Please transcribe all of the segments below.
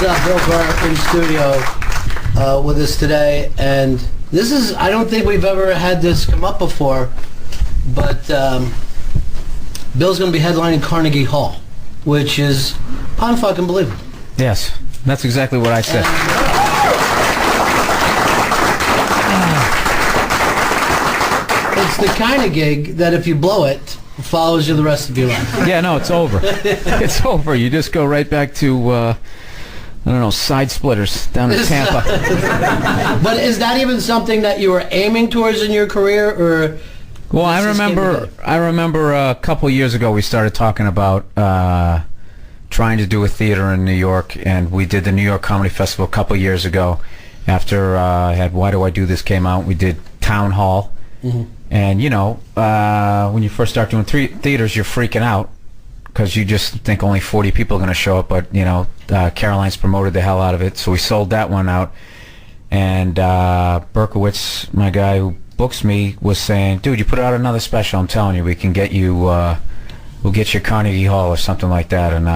Bill Burr in studio with us today, and this is, I don't think we've ever had this come up before, but Bill's going to be headlining Carnegie Hall, which is unfucking believable. Yes, that's exactly what I said. It's the kind of gig that if you blow it, follows you the rest of your life. Yeah, no, it's over. It's over. You just go right back to, I don't know, Side Splitters down in Tampa. But is that even something that you were aiming towards in your career, or? Well, I remember a couple years ago we started talking about trying to do a theater in New York, and we did the New York Comedy Festival a couple years ago. After I had Why Do I Do This came out, we did Town Hall. Mm-hmm. And, you know, when you first start doing theaters, you're freaking out because you just think only 40 people are going to show up. But, you know, Caroline's promoted the hell out of it. So we sold that one out. And Berkowitz, my guy who books me, was saying, dude, you put out another special. I'm telling you, we can get you, we'll get you Carnegie Hall or something like that. And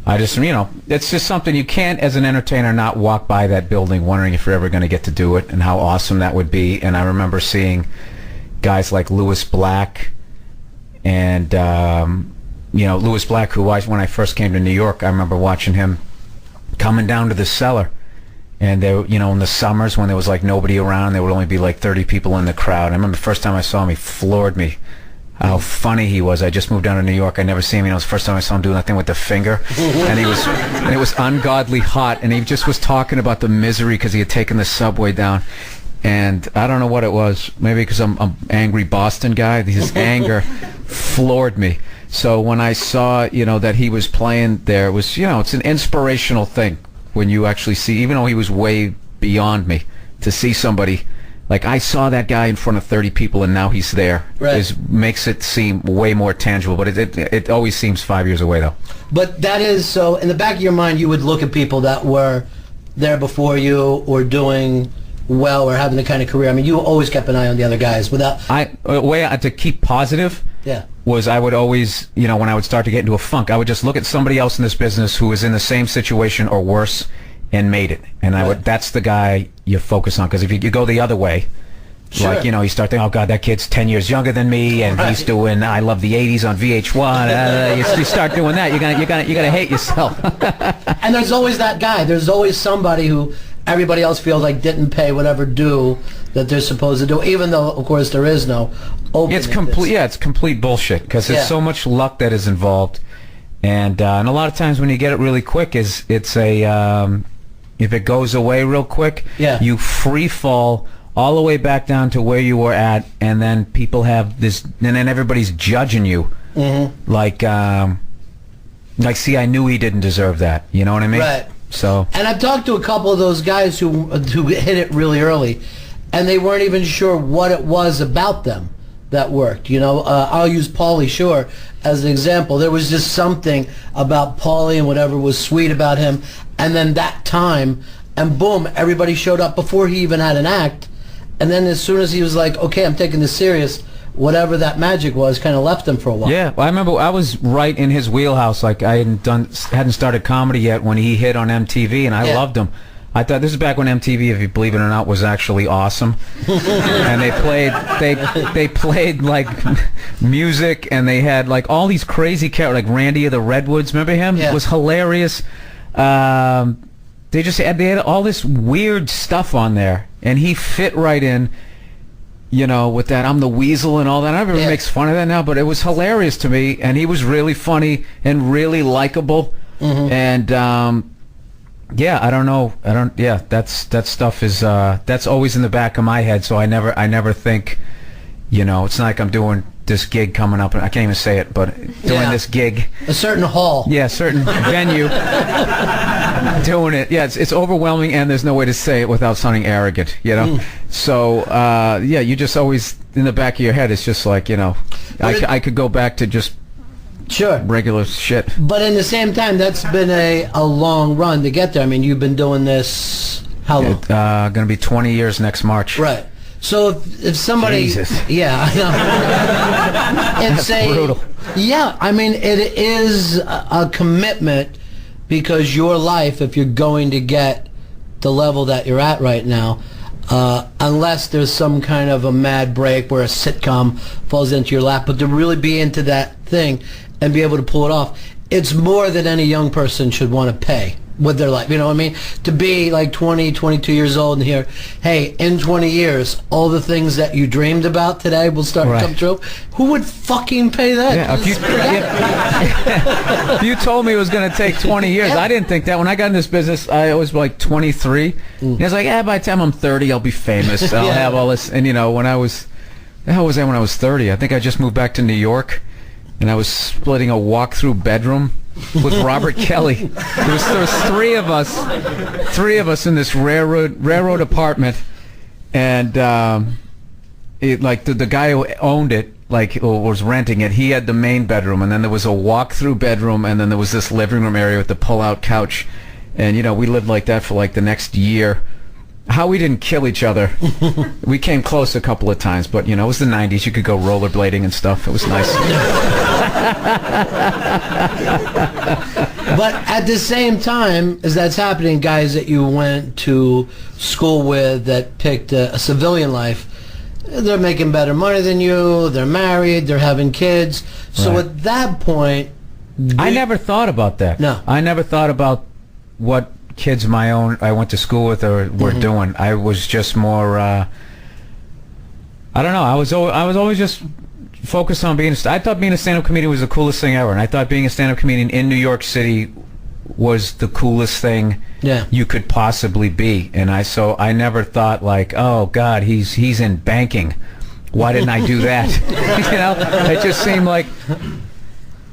I just, you know, it's just something you can't, as an entertainer, not walk by that building wondering if you're ever going to get to do it and how awesome that would be. And I remember seeing guys like Lewis Black and, you know, Lewis Black, who when I first came to New York, I remember watching him coming down to the cellar. And they, you know, in the summers when there was like nobody around, there would only be like 30 people in the crowd. I remember the first time I saw him, he floored me. How funny he was. I just moved down to New York. I never seen him. You know, it was the first time I saw him doing that thing with the finger. And it was ungodly hot. And he just was talking about the misery because he had taken the subway down. And I don't know what it was. Maybe because I'm an angry Boston guy. His anger floored me. So when I saw, you know, that he was playing there, it was, you know, it's an inspirational thing when you actually see, even though he was way beyond me, to see somebody. Like, I saw that guy in front of 30 people, and now he's there. Right. Makes it seem way more tangible, but it always seems 5 years away, though. But that is, so in the back of your mind, you would look at people that were there before you or doing well or having the kind of career. I mean, you always kept an eye on the other guys without... A way to keep positive was I would always, you know, when I would start to get into a funk, I would just look at somebody else in this business who was in the same situation or worse and made it. And I would, that's the guy you focus on, because if you go the other way, like, you know, you start thinking, oh God, that kid's 10 years younger than me, and he's doing I Love the 80s on VH1. You start doing that, you're gonna hate yourself. And there's always that guy. There's always somebody who everybody else feels like didn't pay whatever due that they're supposed to do, even though, of course, there is no open. It's complete. Yeah, it's complete bullshit, because there's so much luck that is involved, and a lot of times when you get it really quick, it's a if it goes away real quick, you free fall all the way back down to where you were at, and then people have this, and then everybody's judging you, like, see, I knew he didn't deserve that. You know what I mean? Right. So. And I've talked to a couple of those guys who hit it really early, and they weren't even sure what it was about them that worked. You know, I'll use Pauly Shore as an example. There was just something about Pauly and whatever was sweet about him, and then that time, and boom, everybody showed up before he even had an act, and then as soon as he was like, okay, I'm taking this serious, whatever that magic was kind of left him for a while. Yeah, well, I remember I was right in his wheelhouse. Like, I hadn't started comedy yet when he hit on MTV, and I loved him. I thought, this is back when MTV, if you believe it or not, was actually awesome. And they played like music, and they had like all these crazy characters, like Randy of the Redwoods. Remember him? Yeah. It was hilarious. They had all this weird stuff on there, and he fit right in. You know, with that, I'm the Weasel and all that. Everyone makes fun of that now, but it was hilarious to me, and he was really funny and really likable. And I don't know. That stuff is that's always in the back of my head. So I never think, you know, it's not like I'm doing this gig coming up, and I can't even say it, but doing this gig, a certain hall, certain venue, doing it. Yeah, it's overwhelming, and there's no way to say it without sounding arrogant, you know. So you just always in the back of your head, it's just like, you know, I could go back to just regular shit. But in the same time, that's been a long run to get there. I mean, you've been doing this how long? Going to be 20 years next March. Right. So if somebody, I know, it's brutal. Yeah, I mean, it is a commitment because your life, if you're going to get the level that you're at right now, unless there's some kind of a mad break where a sitcom falls into your lap, but to really be into that thing and be able to pull it off, it's more than any young person should want to pay with their life. You know what I mean? To be like 20, 22 years old and hear, hey, in 20 years, all the things that you dreamed about today will start to come true. Who would fucking pay that? Yeah, if you told me it was going to take 20 years, I didn't think that. When I got in this business, I was like 23. And I was like, by the time I'm 30, I'll be famous. I'll have all this. And, when I was, the hell was I when I was 30? I think I just moved back to New York, and I was splitting a walk-through bedroom with Robert Kelly. There was three of us in this railroad apartment, and the guy who owned it, or was renting it, he had the main bedroom, and then there was a walk-through bedroom, and then there was this living room area with the pull-out couch, and we lived like that for like the next year. How we didn't kill each other. We came close a couple of times, but it was the 90s. You could go rollerblading and stuff. It was nice. But at the same time as that's happening, guys that you went to school with that picked a civilian life, they're making better money than you, they're married, they're having kids. So at that point... I never thought about that. No. I never thought about what kids I went to school with were doing. I was just more... I don't know. I was always just focused on being... I thought being a stand-up comedian was the coolest thing ever, and I thought being a stand-up comedian in New York City was the coolest thing you could possibly be. And I never thought like, oh God, he's in banking. Why didn't I do that? It just seemed like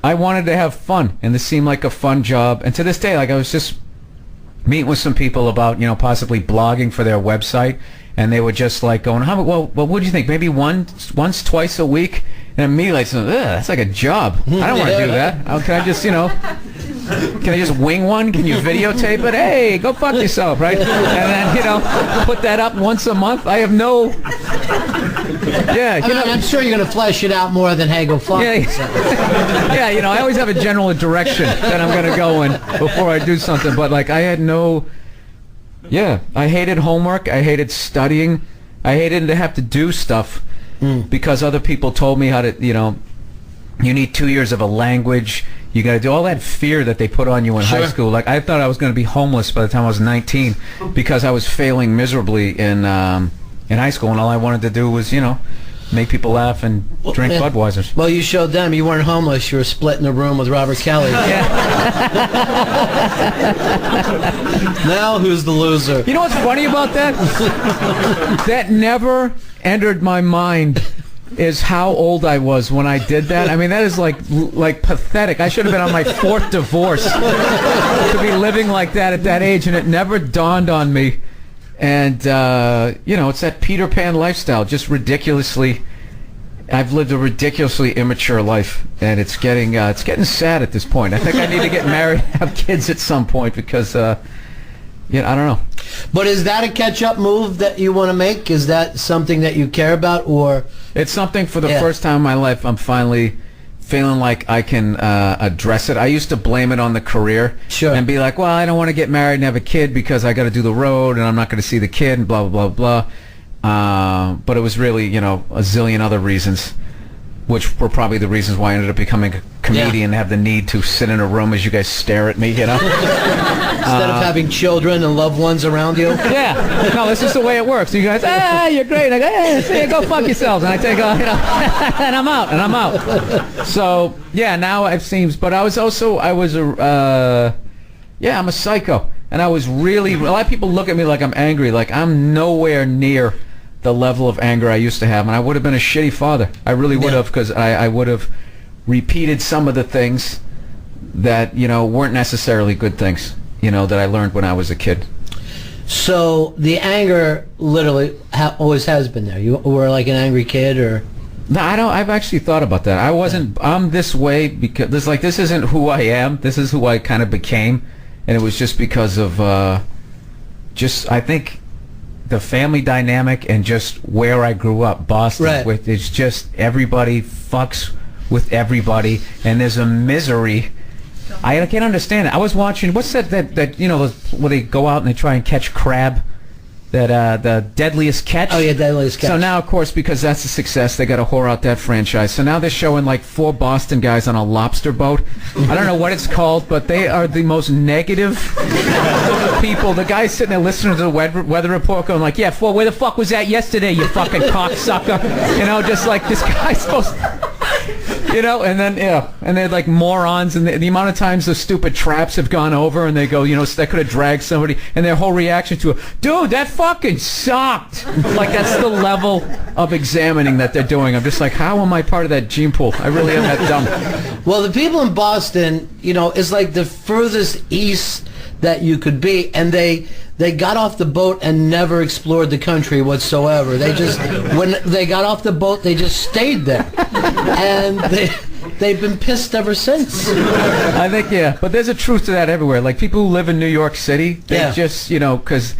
I wanted to have fun, and this seemed like a fun job. And to this day, like I was just meeting with some people about possibly blogging for their website, and they were just like going, well, what do you think? Maybe once, twice a week? And me like, that's like a job. I don't want to do that. Can I just, can I just wing one? Can you videotape it? Hey, go fuck yourself, right? And then, put that up once a month. I have no... Yeah, I'm sure you're going to flesh it out more than, hey, go fuck yourself. Yeah, I always have a general direction that I'm going to go in before I do something. But, like, I had no... Yeah, I hated homework. I hated studying. I hated to have to do stuff because other people told me how to, you need 2 years of a language. You got to do all that fear that they put on you in high school. Like, I thought I was going to be homeless by the time I was 19 because I was failing miserably in high school, and all I wanted to do was, make people laugh and drink Budweisers. Well, you showed them you weren't homeless. You were split in a room with Robert Kelly. Now who's the loser? You know what's funny about that? That never entered my mind is how old I was when I did that. I mean, that is like pathetic. I should have been on my fourth divorce to be living like that at that age, and it never dawned on me. And, it's that Peter Pan lifestyle, just ridiculously... I've lived a ridiculously immature life, and it's getting sad at this point. I think I need to get married and have kids at some point because, I don't know. But is that a catch-up move that you want to make? Is that something that you care about, or... It's something for the first time in my life I'm finally... feeling like I can address it. I used to blame it on the career and be like, well, I don't want to get married and have a kid because I got to do the road and I'm not going to see the kid and blah, blah, blah, blah. But it was really, a zillion other reasons, which were probably the reasons why I ended up becoming a comedian and have the need to sit in a room as you guys stare at me, Instead of having children and loved ones around you. Yeah. No, this is the way it works. You guys, you're great. I go, see, go fuck yourselves. And I take, and I'm out. So, now it seems, but I'm a psycho. And I was really, a lot of people look at me like I'm angry. Like, I'm nowhere near the level of anger I used to have. And I would have been a shitty father. I really would have, because I would have repeated some of the things that, weren't necessarily good things, that I learned when I was a kid. So the anger literally always has been there. You were like an angry kid, or... No, I don't. I've actually thought about that. I wasn't... I'm this way because this isn't who I am. This is who I kind of became. And it was just because of, I think, the family dynamic and just where I grew up, Boston. Right. It's just everybody fucks with everybody, and there's a misery I can't understand it. I was watching, what's that you know, where they go out and they try and catch crab? That the Deadliest Catch. Oh yeah, Deadliest Catch. So now, of course, because that's a success, they got to whore out that franchise. So now they're showing like 4 Boston guys on a lobster boat. I don't know what it's called, but they are the most negative people. The guy's sitting there listening to the weather report, going like, "Yeah, where the fuck was that yesterday, you fucking cocksucker?" You know, just like this guy's supposed. You know, and then and they're like morons, and the amount of times the stupid traps have gone over, and they go, you know, that could have dragged somebody, and their whole reaction to it, dude, that fucking sucked. Like that's the level of examining that they're doing. I'm just like, how am I part of that gene pool? I really am that dumb. Well, the people in Boston, you know, is like the furthest east that you could be, and they got off the boat and never explored the country whatsoever. They just, when they got off the boat, they just stayed there, and they've been pissed ever since. I think, yeah, but there's a truth to that everywhere. Like people who live in New York City, they just, you know, because,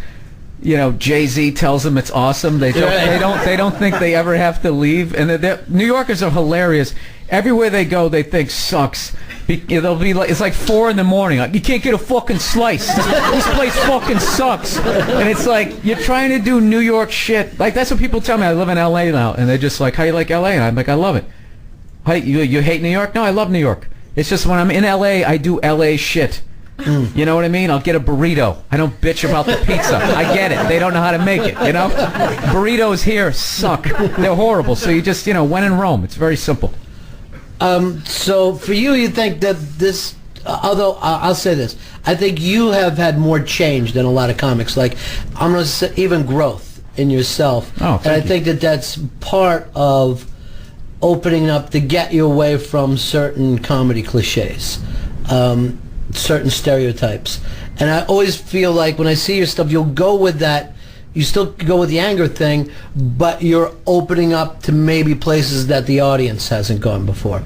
you know, Jay-Z tells them it's awesome. They don't think they ever have to leave, and New Yorkers are hilarious. Everywhere they go, they think sucks. They'll be like, it's like 4 in the morning. Like, you can't get a fucking slice. This place fucking sucks. And it's like, you're trying to do New York shit. Like, that's what people tell me. I live in L.A. now. And they're just like, how you like L.A.? And I'm like, I love it. Hey, you hate New York? No, I love New York. It's just when I'm in L.A., I do L.A. shit. You know what I mean? I'll get a burrito. I don't bitch about the pizza. I get it. They don't know how to make it, you know? Burritos here suck. They're horrible. So you just, you know, when in Rome. It's very simple. So for you think that this, although I'll say this, I think you have had more change than a lot of comics. Like, I'm going to say even growth in yourself. Oh, and I think that that's part of opening up to get you away from certain comedy cliches, certain stereotypes. And I always feel like when I see your stuff, you'll go with that. You still go with the anger thing, but you're opening up to maybe places that the audience hasn't gone before.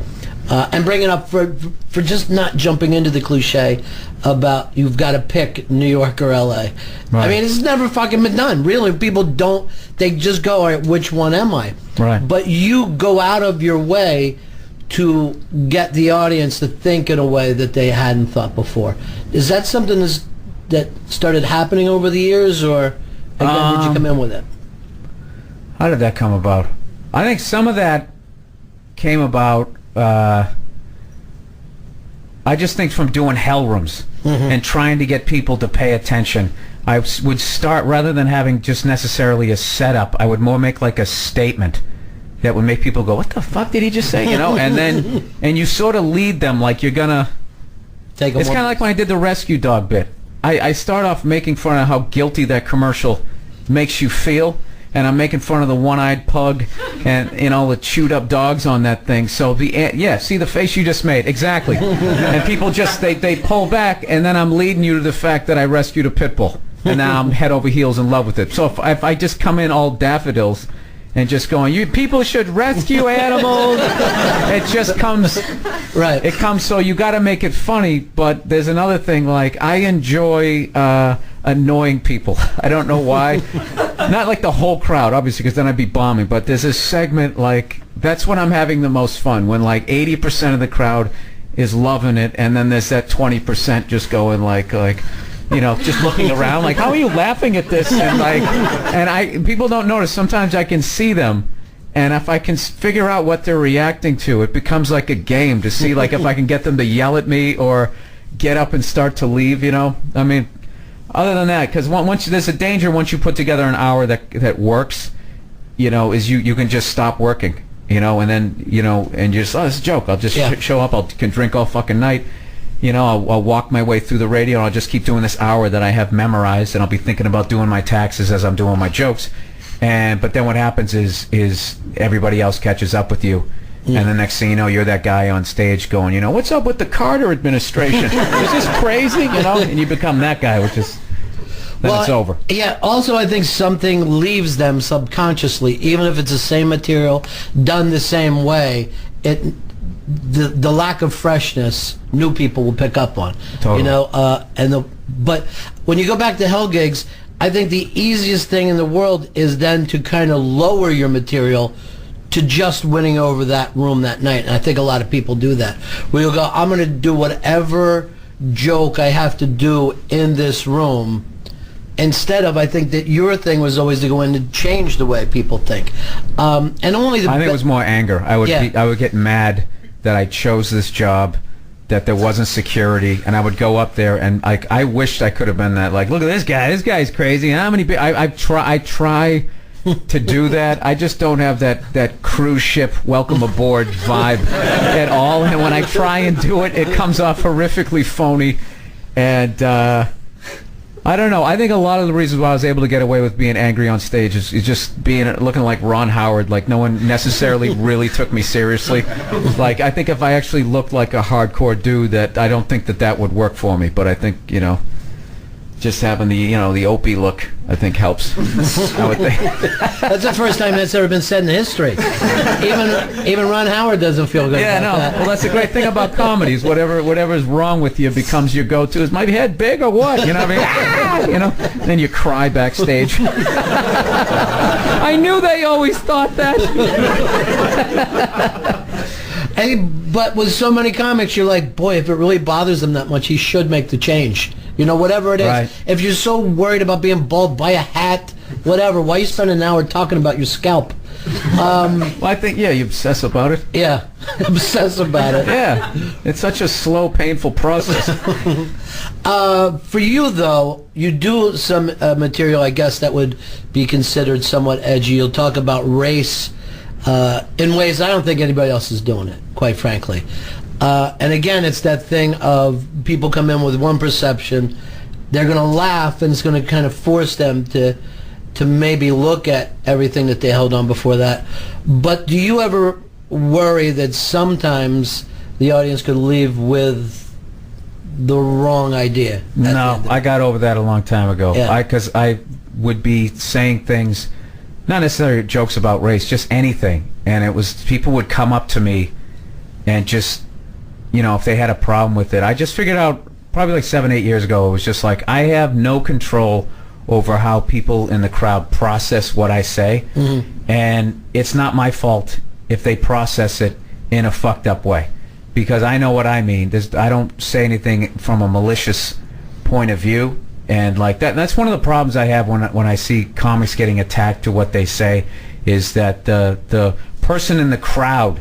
And bringing up for just not jumping into the cliche about you've got to pick New York or L.A. Right. I mean, it's never fucking been done. Really, people don't, they just go, all right, which one am I? Right. But you go out of your way to get the audience to think in a way that they hadn't thought before. Is that something that started happening over the years, or... And then did you come in with it? How did that come about? I think some of that came about, I just think from doing hell rooms and trying to get people to pay attention. I would start, rather than having just necessarily a setup, I would more make like a statement that would make people go, what the fuck did he just say? You know, and then, and you sort of lead them like you're gonna, it's kind of like when I did the rescue dog bit. I start off making fun of how guilty that commercial makes you feel, and I'm making fun of the one-eyed pug and, you know, the chewed-up dogs on that thing. So see the face you just made, exactly. And people just they pull back, and then I'm leading you to the fact that I rescued a pit bull, and now I'm head over heels in love with it. So if I just come in all daffodils and just going, you people should rescue animals, it just comes right. It comes, so you got to make it funny. But there's another thing, like I enjoy annoying people. I don't know why. Not like the whole crowd, obviously, because then I'd be bombing. But there's a segment, like, that's when I'm having the most fun, when like 80% of the crowd is loving it, and then there's that 20% just going like you know, just looking around like, how are you laughing at this? And like, people don't notice. Sometimes I can see them, and if I can figure out what they're reacting to, it becomes like a game to see, like, if I can get them to yell at me or get up and start to leave. You know, I mean, other than that, because once there's a danger once you put together an hour that works, you know, is you can just stop working, you know, and then, you know, and just, oh, it's a joke. I'll just show up. Can drink all fucking night. You know, I'll walk my way through the radio, and I'll just keep doing this hour that I have memorized, and I'll be thinking about doing my taxes as I'm doing my jokes. But then what happens is everybody else catches up with you, and the next thing you know, you're that guy on stage going, you know, what's up with the Carter administration? Is this crazy? You know, and you become that guy, which is, then it's over. Yeah, also I think something leaves them subconsciously, even if it's the same material, done the same way, the lack of freshness, new people will pick up on. Totally. You know, but when you go back to hell gigs, I think the easiest thing in the world is then to kind of lower your material to just winning over that room that night. And I think a lot of people do that. We'll go, I'm going to do whatever joke I have to do in this room. Instead of, I think that your thing was always to go in and change the way people think. And only the... I think it was more anger. I would get mad that I chose this job, that there wasn't security, and I would go up there and I wished I could have been that, like, look at this guy. This guy's crazy. How many... I try to do that. I just don't have that cruise ship welcome aboard vibe at all. And when I try and do it, it comes off horrifically phony. And I don't know. I think a lot of the reasons why I was able to get away with being angry on stage is just looking like Ron Howard. Like no one necessarily really took me seriously. Like I think if I actually looked like a hardcore dude, that I don't think that would work for me. But I think just having the Opie look, I think helps. I would think. That's the first time that's ever been said in history. Even Ron Howard doesn't feel good about that. Well, that's the great thing about comedies. Whatever's wrong with you becomes your go-to. Is my head big or what? You know what I mean? Then you cry backstage. I knew they always thought that. But with so many comics, you're like, boy, if it really bothers them that much, he should make the change. Whatever it is. Right. If you're so worried about being bald, buy a hat, whatever. Why you spend an hour talking about your scalp? Well, I think, you obsess about it. Yeah, obsess about it. Yeah, it's such a slow, painful process. For you, though, you do some material, I guess, that would be considered somewhat edgy. You'll talk about race in ways I don't think anybody else is doing it, quite frankly. And again, it's that thing of people come in with one perception, they're going to laugh, and it's going to kind of force them to maybe look at everything that they held on before that. But do you ever worry that sometimes the audience could leave with the wrong idea? No, I got over that a long time ago. Yeah. Because I would be saying things, not necessarily jokes about race, just anything. And it was, people would come up to me and just, if they had a problem with it. I just figured out probably like 7-8 years ago, it was just like, I have no control over how people in the crowd process what I say. Mm-hmm. And it's not my fault if they process it in a fucked up way. Because I know what I mean. I don't say anything from a malicious point of view. And like that's one of the problems I have when I see comics getting attacked to what they say, is that the person in the crowd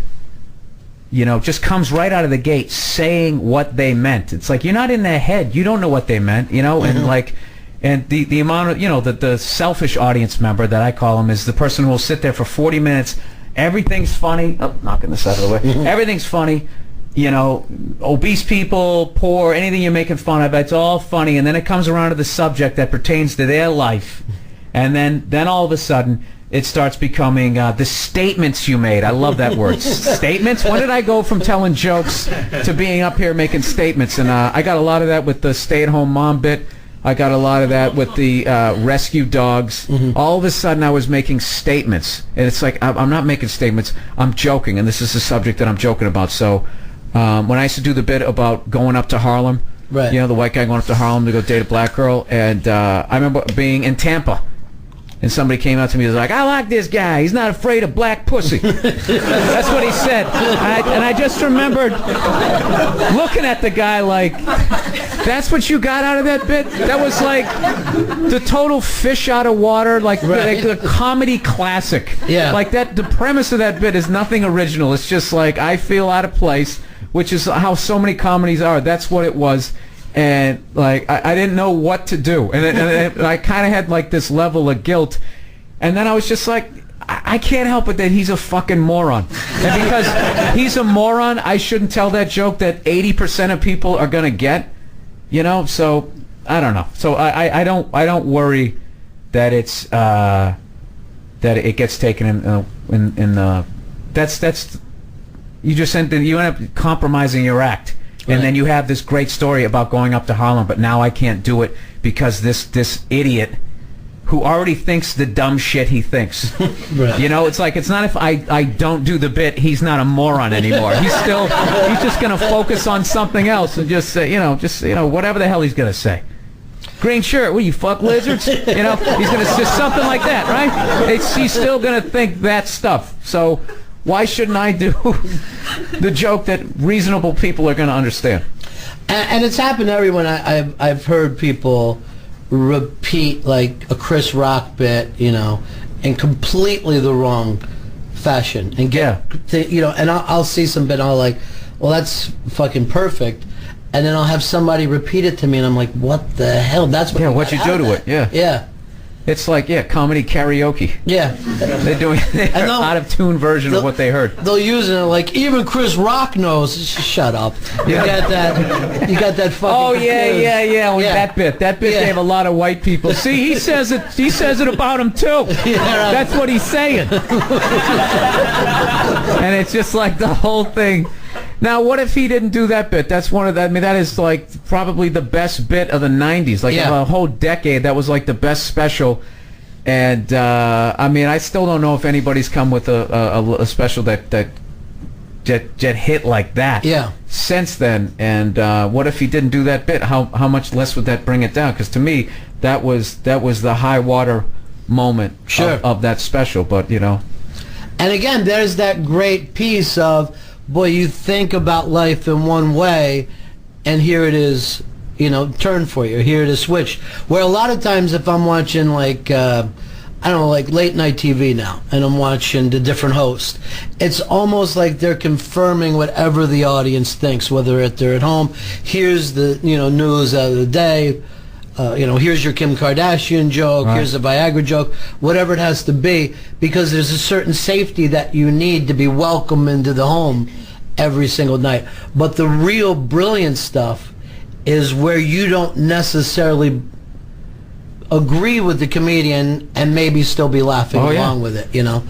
just comes right out of the gate saying what they meant. It's like, you're not in their head. You don't know what they meant, mm-hmm. and the amount of, the selfish audience member that I call him is the person who will sit there for 40 minutes. Everything's funny. Oh, knocking this out of the way. Mm-hmm. Everything's funny. Obese people, poor, anything you're making fun of, it's all funny. And then it comes around to the subject that pertains to their life. And then all of a sudden, it starts becoming the statements you made. I love that word. Statements? When did I go from telling jokes to being up here making statements? And I got a lot of that with the stay-at-home mom bit. I got a lot of that with the rescue dogs. Mm-hmm. All of a sudden, I was making statements. And it's like, I'm not making statements. I'm joking, and this is the subject that I'm joking about. So when I used to do the bit about going up to Harlem, right. The white guy going up to Harlem to go date a black girl, and I remember being in Tampa. And somebody came out to me and was like, I like this guy. He's not afraid of black pussy. That's what he said. And I just remembered looking at the guy like, that's what you got out of that bit? That was like the total fish out of water, like a comedy classic. Yeah. Like the premise of that bit is nothing original. It's just like, I feel out of place, which is how so many comedies are. That's what it was. And like I didn't know what to do, and I kind of had like this level of guilt, and then I was just like, I can't help it that he's a fucking moron, and because he's a moron, I shouldn't tell that joke that 80% of people are gonna get, So I don't know. So I don't worry that it's that it gets taken in the that's you just end up compromising your act. Right. And then you have this great story about going up to Harlem, but now I can't do it because this idiot who already thinks the dumb shit he thinks. Right. It's like, it's not if I don't do the bit, he's not a moron anymore. He's just going to focus on something else and just say, whatever the hell he's going to say. Green shirt, will you fuck lizards? He's going to say something like that, right? He's still going to think that stuff. So Why shouldn't I do the joke that reasonable people are going to understand? And it's happened to everyone. I've heard people repeat like a Chris Rock bit, you know, in completely the wrong fashion, and you know, and I'll see some bit, and I'll like, well, that's fucking perfect, and then I'll have somebody repeat it to me, and I'm like, what the hell? That's what. Yeah, what you do to it? Yeah. Yeah. It's like, comedy karaoke. Yeah. They're doing an out-of-tune version of what they heard. They'll use it like, even Chris Rock knows. Shut up. You got that fucking... Oh, yeah. That bit gave a lot of white people. See, he says it about him, too. Yeah, right. That's what he's saying. And it's just like the whole thing. Now, what if he didn't do that bit? That's one of the, I mean, that is like probably the best bit of the 90s. Like a whole decade, that was like the best special. And, I mean, I still don't know if anybody's come with a special that hit like that since then. And what if he didn't do that bit? How much less would that bring it down? Because to me, that was the high water moment of that special. But, you know. And again, there's that great piece of... Boy, you think about life in one way, and here it is, you know, turned for you. Here it is switched. Where a lot of times if I'm watching, like, I don't know, like late night TV now, and I'm watching the different hosts, it's almost like they're confirming whatever the audience thinks, whether they're at home. Here's the, you know, news of the day. You know, here's your Kim Kardashian joke, here's the Viagra joke, whatever it has to be, because there's a certain safety that you need to be welcome into the home every single night. But the real brilliant stuff is where you don't necessarily agree with the comedian and maybe still be laughing along with it, you know.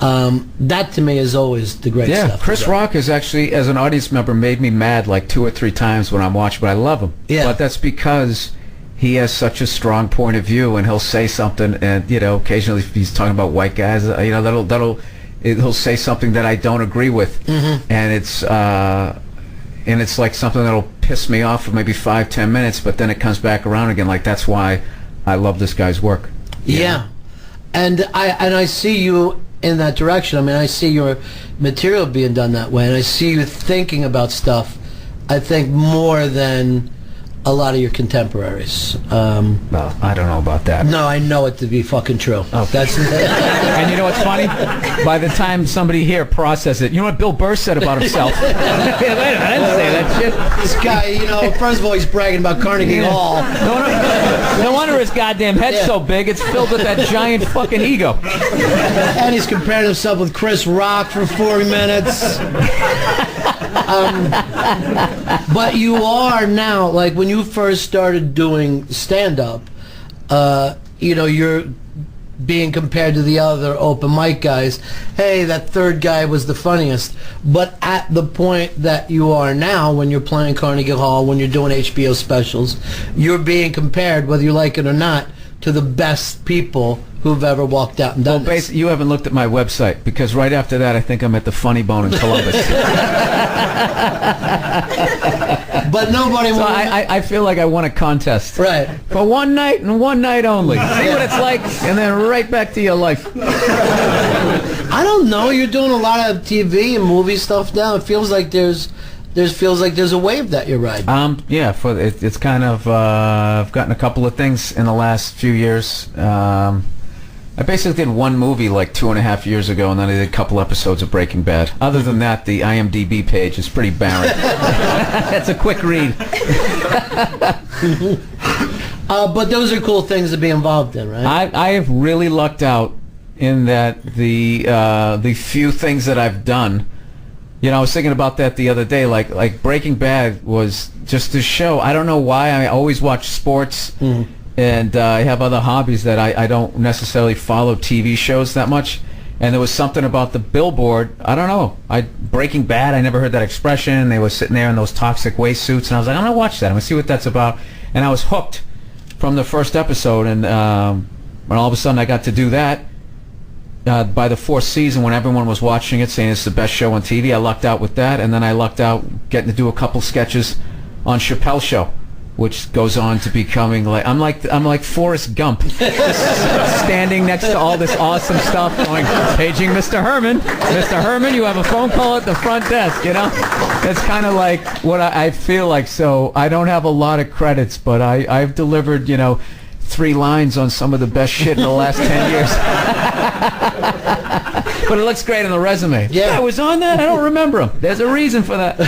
That to me is always the great stuff. Yeah, Chris Rock has actually, as an audience member, made me mad like 2 or 3 times when I'm watching, but I love him. Yeah. But that's because... he has such a strong point of view, and he'll say something, and you know, occasionally if he's talking about white guys, you know, he'll say something that I don't agree with, and it's like something that'll piss me off for maybe 5-10 minutes, but then it comes back around again. Like, that's why I love this guy's work. Yeah, and I see you in that direction. I mean, I see your material being done that way, and I see you thinking about stuff, I think, more than a lot of your contemporaries. Well, I don't know about that. No, I know it to be fucking true. Oh. That's and you know what's funny? By the time somebody here processes it, you know what Bill Burr said about himself? Wait a minute, I didn't say that shit. This guy, you know, first of all, he's bragging about Carnegie Hall. No wonder his goddamn head's so big. It's filled with that giant fucking ego. And he's compared himself with Chris Rock for 40 minutes. But you are now, like when you first started doing stand-up, you know, you're being compared to the other open mic guys. Hey, that third guy was the funniest. But at the point that you are now, when you're playing Carnegie Hall, when you're doing HBO specials, you're being compared, whether you like it or not, to the best people who've ever walked out and done this. Well, basically, you haven't looked at my website, because right after that, I think I'm at the Funny Bone in Columbus. But nobody so I feel like I won a contest. Right. For one night and one night only. See what it's like, and then right back to your life. I don't know. You're doing a lot of TV and movie stuff now. It feels like there's a wave that you're riding. Yeah, it's kind of I've gotten a couple of things in the last few years. I basically did one movie like 2.5 years ago, and then I did a couple episodes of Breaking Bad. Other than that, the IMDb page is pretty barren. It's a quick read. But those are cool things to be involved in, right? I have really lucked out in that the few things that I've done. You know, I was thinking about that the other day. Like Breaking Bad was just a show. I don't know why. I always watch sports, and I have other hobbies that I don't necessarily follow TV shows that much. And there was something about the billboard. I don't know. Breaking Bad. I never heard that expression. They were sitting there in those toxic waste suits, and I was like, I'm gonna watch that. I'm gonna see what that's about. And I was hooked from the first episode. And when all of a sudden I got to do that. By the 4th season, when everyone was watching it, saying it's the best show on TV, I lucked out with that, and then I lucked out getting to do a couple sketches on Chappelle's show which goes on to becoming like I'm like Forrest Gump, standing next to all this awesome stuff, going, paging Mr. Herman. Mr. Herman, you have a phone call at the front desk. You know, it's kind of like what I feel like. So I don't have a lot of credits, but I've delivered 3 lines on some of the best shit in the last 10 years. But it looks great on the resume. Yeah, I was on that. I don't remember him. There's a reason for that.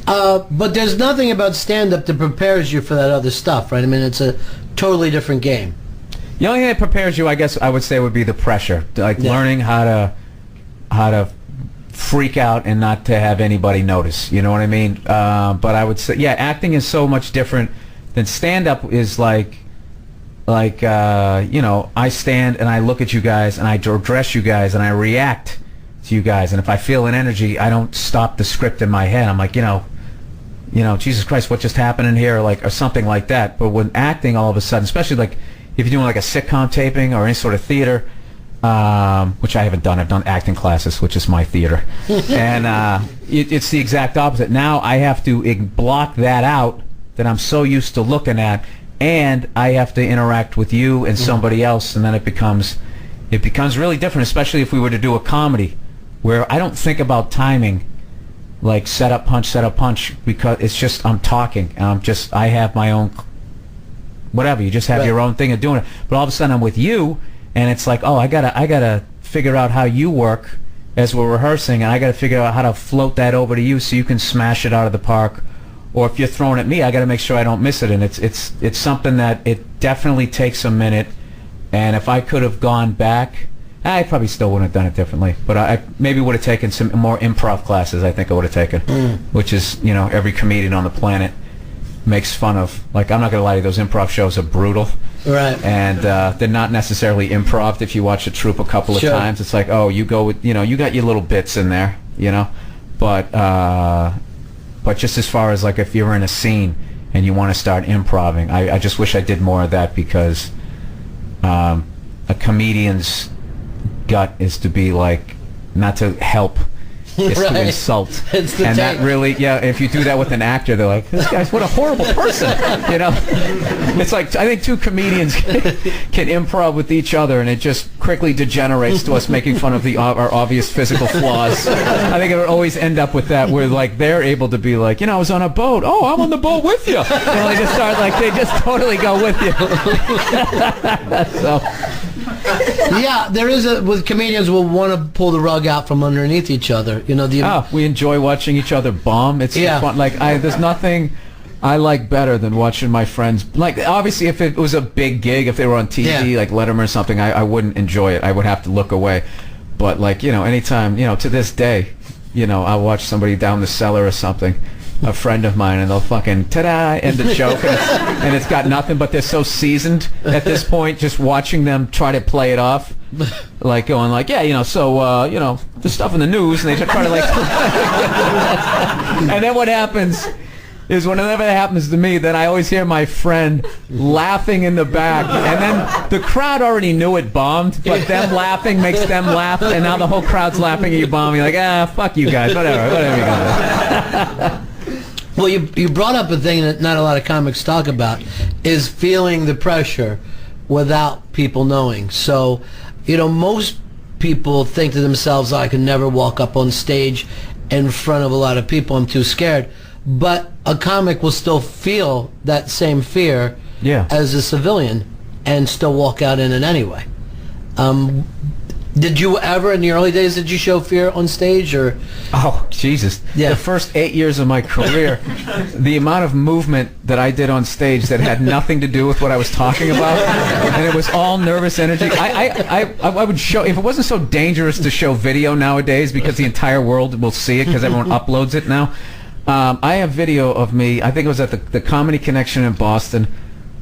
But there's nothing about stand-up that prepares you for that other stuff, right? I mean, it's a totally different game. The only thing that prepares you, I guess I would say, would be the pressure. Like learning how to freak out and not to have anybody notice. You know what I mean? But I would say, yeah, acting is so much different than stand-up is like I stand and I look at you guys and I address you guys and I react to you guys. And if I feel an energy, I don't stop the script in my head. I'm like, Jesus Christ, what just happened in here, or something like that. But when acting, all of a sudden, especially like if you're doing like a sitcom taping or any sort of theater, which I haven't done. I've done acting classes, which is my theater, and it's the exact opposite. Now I have to block that out that I'm so used to looking at, and I have to interact with you and somebody else, and then it becomes really different. Especially if we were to do a comedy, where I don't think about timing. Like set up punch, because it's just I'm talking and I have my own whatever. You just have your own thing of doing it. But all of a sudden I'm with you, and it's like, oh, I gotta figure out how you work as we're rehearsing, and I gotta figure out how to float that over to you so you can smash it out of the park. Or if you're throwing at me, I gotta make sure I don't miss it. And it's something that it definitely takes a minute. And if I could have gone back, I probably still wouldn't have done it differently, but I maybe would have taken some more improv classes. I think I would have taken, which is, every comedian on the planet makes fun of. Like, I'm not going to lie to you, those improv shows are brutal. Right. And they're not necessarily improv. If you watch a troupe a couple of times, it's like, oh, you go with, you got your little bits in there, But just as far as, like, if you're in a scene and you want to start improving, I just wish I did more of that, because a comedian's gut is to be like, not to help, is to insult. And that really, if you do that with an actor, they're like, this guy's what a horrible person. It's like, I think 2 comedians can improv with each other, and it just quickly degenerates to us making fun of our obvious physical flaws. I think it would always end up with that, where like they're able to be like, I was on a boat. Oh, I'm on the boat with you. They just start they just totally go with you. So. Yeah, there is with comedians will want to pull the rug out from underneath each other. We enjoy watching each other bomb. It's fun. Like, there's nothing I like better than watching my friends. Like, obviously, if it was a big gig, if they were on TV, like Letterman or something, I wouldn't enjoy it. I would have to look away. But like, anytime, to this day, I'll watch somebody down the cellar or something, a friend of mine, and they'll fucking ta-da, end the joke, and it's got nothing, but they're so seasoned at this point, just watching them try to play it off, like going like, the stuff in the news, and they just try to like, and then what happens is, whenever that happens to me, then I always hear my friend laughing in the back, and then the crowd already knew it bombed, but them laughing makes them laugh, and now the whole crowd's laughing at you bombing. You're like, fuck you guys, whatever you got. Well, you brought up a thing that not a lot of comics talk about, is feeling the pressure without people knowing. So, most people think to themselves, I can never walk up on stage in front of a lot of people, I'm too scared. But a comic will still feel that same fear as a civilian and still walk out in it anyway. Did you ever, in the early days, did you show fear on stage, or? Oh, Jesus. Yeah. The first 8 years of my career, the amount of movement that I did on stage that had nothing to do with what I was talking about, and it was all nervous energy. I would show, if it wasn't so dangerous to show video nowadays, because the entire world will see it because everyone uploads it now. I have video of me, I think it was at the Comedy Connection in Boston,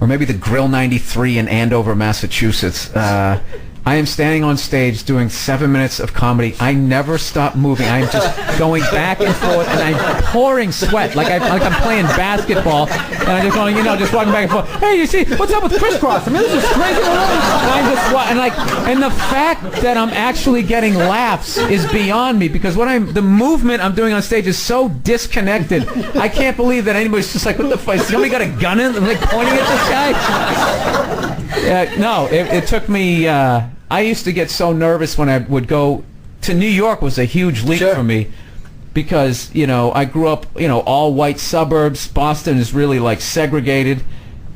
or maybe the Grill 93 in Andover, Massachusetts. I am standing on stage doing 7 minutes of comedy. I never stop moving. I'm just going back and forth, and I'm pouring sweat like I'm playing basketball, and I'm just going, just walking back and forth. Hey, you see, what's up with crisscross? I mean, this is crazy. And the fact that I'm actually getting laughs is beyond me, because the movement I'm doing on stage is so disconnected. I can't believe that anybody's just like, what the fuck? Somebody got a gun in, like pointing at this guy? No, it took me. I used to get so nervous when I would go to New York. Was a huge leap for me, because I grew up all white suburbs. Boston is really like segregated,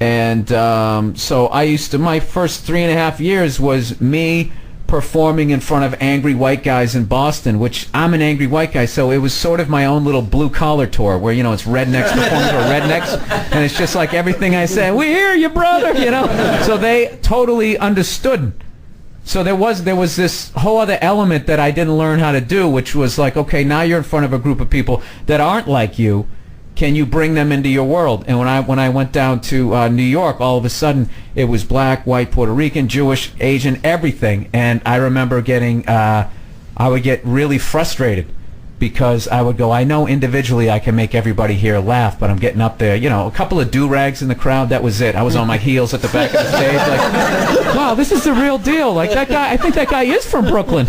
and so I used to, my first 3.5 years was me performing in front of angry white guys in Boston, which I'm an angry white guy, so it was sort of my own little blue collar tour where it's rednecks performing for rednecks, and it's just like everything I say, we hear you, brother, so they totally understood. So there was this whole other element that I didn't learn how to do, which was like, okay, now you're in front of a group of people that aren't like you. Can you bring them into your world? And when I went down to New York, all of a sudden it was black, white, Puerto Rican, Jewish, Asian, everything. And I remember I would get really frustrated, because I would go, I know individually I can make everybody here laugh, but I'm getting up there, a couple of do-rags in the crowd, that was it. I was on my heels at the back of the stage, like, wow, this is the real deal. Like, that guy, I think that guy is from Brooklyn,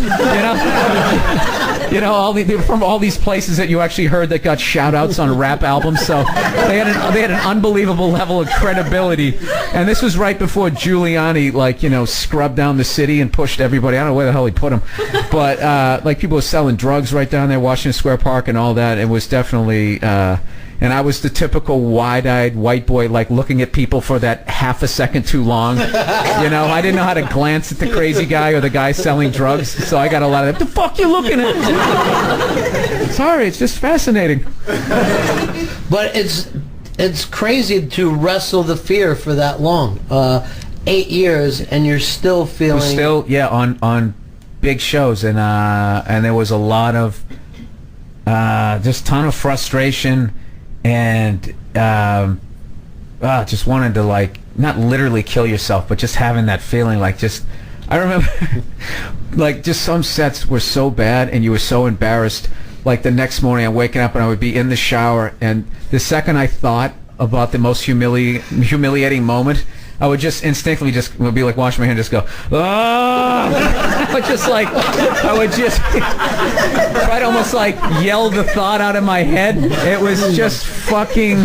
from all these places that you actually heard that got shout-outs on rap albums. So they had an unbelievable level of credibility. And this was right before Giuliani, scrubbed down the city and pushed everybody. I don't know where the hell he put him. But, people were selling drugs right down there, Washington Square Park and all that. It was definitely, and I was the typical wide-eyed white boy, like looking at people for that half a second too long. I didn't know how to glance at the crazy guy or the guy selling drugs, so I got a lot of, the fuck you looking at? Sorry, it's just fascinating. But it's crazy to wrestle the fear for that long. 8 years, and you're still feeling... Still, yeah, on big shows, and there was a lot of just ton of frustration, and just wanted to, like, not literally kill yourself, but just having that feeling, like, just... I remember, like, just some sets were so bad, and you were so embarrassed. Like, the next morning, I'm waking up, and I would be in the shower, and the second I thought about the most humiliating moment, I would just instinctively would be like washing my hand, just go, ah! I would just try to almost like yell the thought out of my head. It was just fucking.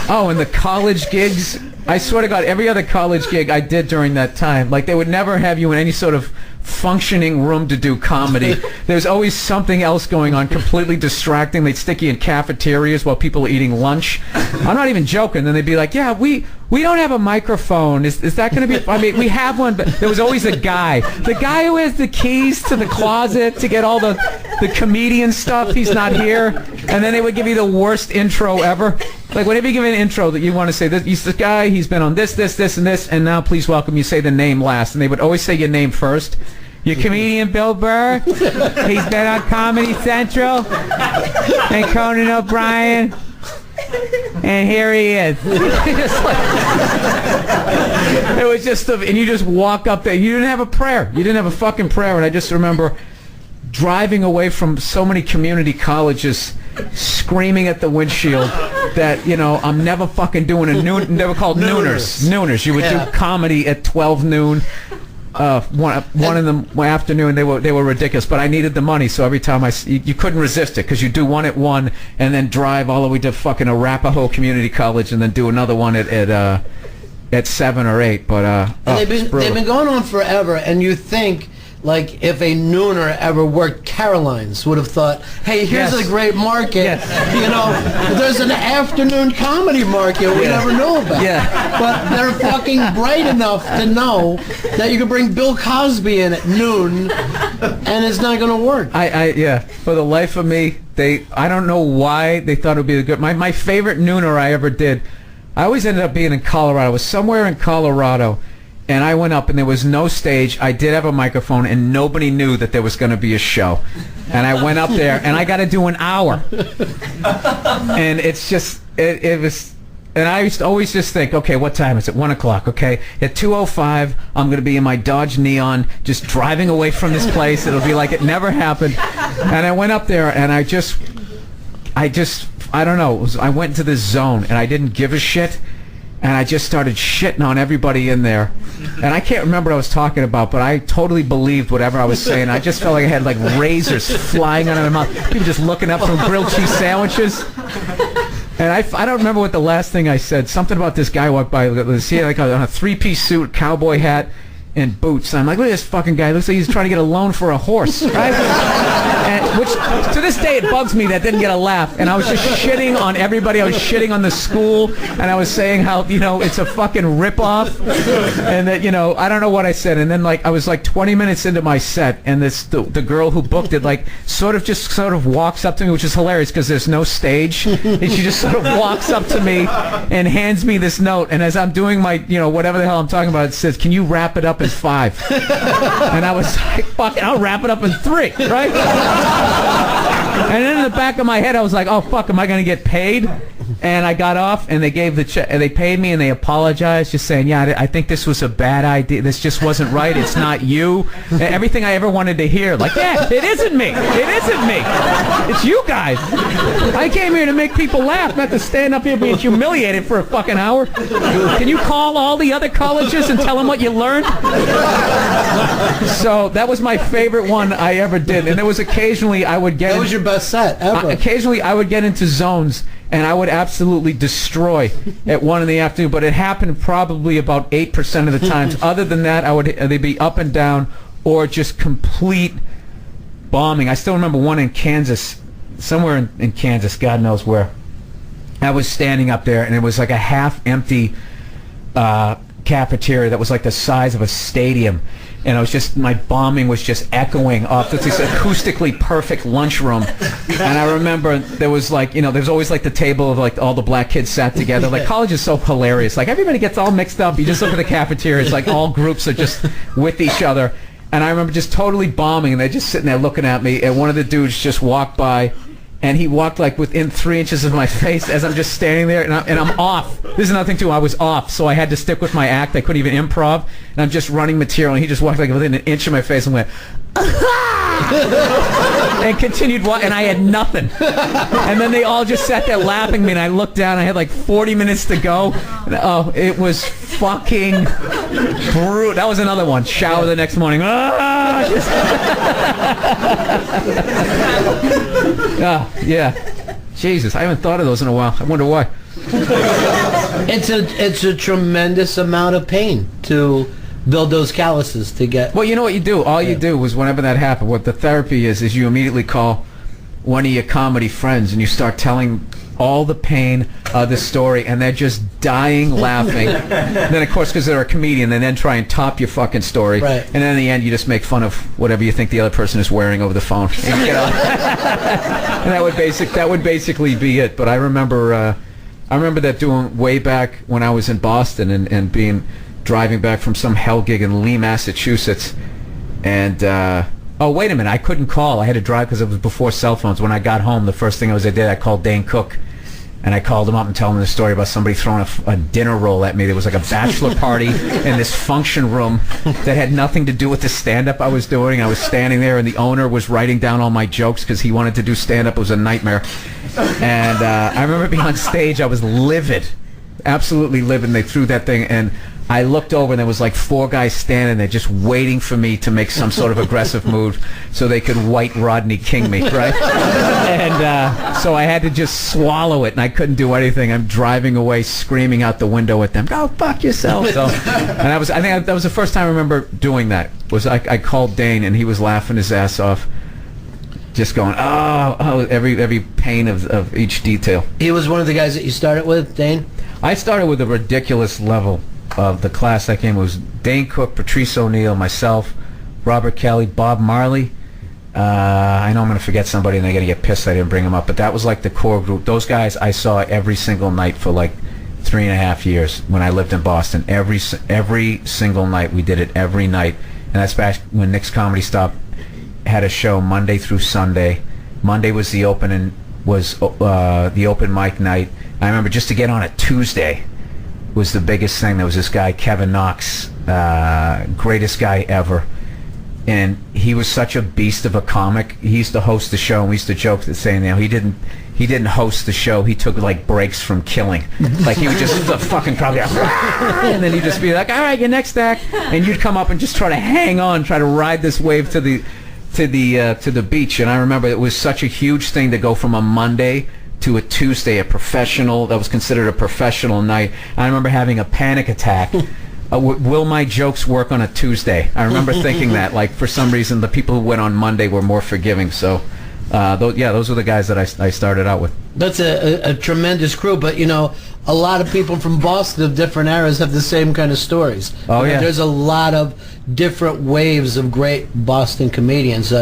Oh, and the college gigs, I swear to God, every other college gig I did during that time, like, they would never have you in any sort of functioning room to do comedy. There's always something else going on, completely distracting. They'd stick you in cafeterias while people are eating lunch. I'm not even joking. Then they'd be like, yeah, we don't have a microphone. Is that going to be... I mean, we have one, but there was always a guy. The guy who has the keys to the closet to get all the comedian stuff, he's not here. And then they would give you the worst intro ever. Like, whenever you give an intro that you want to say, he's the guy, he's been on this, and this, and now please welcome, you say the name last. And they would always say your name first. Your comedian Bill Burr, he's been on Comedy Central, and Conan O'Brien, and here he is. It was just, and you just walk up there. You didn't have a prayer. You didn't have a fucking prayer. And I just remember driving away from so many community colleges, screaming at the windshield that, I'm never fucking doing a noon. They were called nooners. You would do comedy at 12 noon. One in the afternoon. They were ridiculous, but I needed the money, so every time you couldn't resist it, because you do one at 1 and then drive all the way to fucking Arapahoe Community College and then do another one at 7 or 8. But they've been going on forever, and you think, like, if a nooner ever worked, Caroline's would have thought, hey, here's a great market. There's an afternoon comedy market we never know about. But they're fucking bright enough to know that you can bring Bill Cosby in at noon, and it's not going to work. For the life of me, I don't know why they thought it would be a good... My favorite nooner I ever did, I always ended up being in Colorado. I was somewhere in Colorado, and I went up, and there was no stage. I did have a microphone, and nobody knew that there was going to be a show. And I went up there, and I got to do an hour. And it's just, it was And I used to always just think, okay, what time is it? 1 o'clock, okay? At 2:05, I'm going to be in my Dodge Neon just driving away from this place. It'll be like it never happened. And I went up there, and I don't know. I went into this zone, and I didn't give a shit. And I just started shitting on everybody in there. And I can't remember what I was talking about, but I totally believed whatever I was saying. I just felt like I had like razors flying out of my mouth. People just looking up from grilled cheese sandwiches. And I don't remember what the last thing I said. Something about this guy walked by. He had like on a three-piece suit, cowboy hat, and boots. And I'm like, look at this fucking guy. Looks like he's trying to get a loan for a horse, right? And, which, to this day, it bugs me that didn't get a laugh. And I was just shitting on everybody. I was shitting on the school. And I was saying how, it's a fucking ripoff. And that, I don't know what I said. And then, I was 20 minutes into my set. And the girl who booked it, sort of walks up to me, which is hilarious because there's no stage. And she just sort of walks up to me and hands me this note. And as I'm doing my, whatever the hell I'm talking about, it says, "Can you wrap it up in 5?" And I was like, fuck it, I'll wrap it up in 3, right? And then in the back of my head, I was like, oh, fuck, am I going to get paid? And I got off, and they gave the check, and they paid me, and they apologized, just saying, yeah, I think this was a bad idea. This just wasn't right. It's not you. And everything I ever wanted to hear, yeah, it isn't me. It isn't me. It's you guys. I came here to make people laugh, not to stand up here being humiliated for a fucking hour. Can you call all the other colleges and tell them what you learned? So that was my favorite one I ever did. And there was occasionally I would get... That was your best set ever. Occasionally I would get into zones and I would absolutely destroy at 1 in the afternoon, but it happened probably about 8% of the times. Other than that, they'd be up and down or just complete bombing. I still remember one in Kansas, somewhere in Kansas, God knows where. I was standing up there, and it was like a half-empty cafeteria that was like the size of a stadium. And my bombing was just echoing off this acoustically perfect lunchroom. And I remember there was there's always the table of all the black kids sat together. College is so hilarious. Everybody gets all mixed up. You just look at the cafeteria. It's all groups are just with each other. And I remember just totally bombing, and they're just sitting there looking at me. And one of the dudes just walked by, and he walked within 3 inches of my face as I'm just standing there, and I'm off. This is another thing too. I was off, so I had to stick with my act. I couldn't even improv, and I'm just running material. And he just walked within an inch of my face and went, and continued walking, and I had nothing. And then they all just sat there laughing at me, and I looked down. I had 40 minutes to go. And, it was fucking brutal. That was another one. Shower the next morning. Yeah. Jesus, I haven't thought of those in a while. I wonder why. It's a tremendous amount of pain to build those calluses to get... Well, you know what you do? All you do is whenever that happened, what the therapy is you immediately call one of your comedy friends and you start telling all the pain of the story, and they're just dying laughing. Then, of course, because they're a comedian, they then try and top your fucking story. Right. And then in the end, you just make fun of whatever you think the other person is wearing over the phone. And, and that would basically be it. But I remember that doing way back when I was in Boston and driving back from some hell gig in Lee, Massachusetts, and oh, wait a minute, I couldn't call. I had to drive because it was before cell phones. When I got home, the first thing I did, I called Dane Cook, and I called him up and told him the story about somebody throwing a dinner roll at me. There was a bachelor party in this function room that had nothing to do with the stand-up I was doing. I was standing there, and the owner was writing down all my jokes because he wanted to do stand-up. It was a nightmare. And I remember being on stage. I was livid, absolutely livid. And they threw that thing, and I looked over, and there was 4 guys standing there just waiting for me to make some sort of aggressive move so they could white Rodney King me, right? And so I had to just swallow it, and I couldn't do anything. I'm driving away, screaming out the window at them, "Go fuck yourself!" So, and I think that was the first time I remember doing that. I called Dane, and he was laughing his ass off, just going, oh, every pain of each detail. He was one of the guys that you started with, Dane? I started with a ridiculous level. Of the class I came was Dane Cook, Patrice O'Neill, myself, Robert Kelly, Bob Marley. I know I'm going to forget somebody and they're going to get pissed I didn't bring them up, but that was the core group. Those guys I saw every single night for 3.5 years when I lived in Boston. Every single night. We did it every night. And that's back when Nick's Comedy Stop had a show Monday through Sunday. Monday was the open mic night, I remember just to get on a Tuesday was the biggest thing. There was this guy, Kevin Knox, greatest guy ever. And he was such a beast of a comic. He used to host the show, and we used to joke that saying, he didn't host the show. He took like breaks from killing. Like he would just the fucking crowd, and then he'd just be like, "All right, your next act," and you'd come up and just try to hang on, try to ride this wave to the beach. And I remember it was such a huge thing to go from a Monday to a Tuesday, that was considered a professional night. I remember having a panic attack. Will my jokes work on a Tuesday? I remember thinking that, like, for some reason, the people who went on Monday were more forgiving. So, those were the guys that I started out with. That's a tremendous crew, but, a lot of people from Boston of different eras have the same kind of stories. Oh, yeah. There's a lot of different waves of great Boston comedians.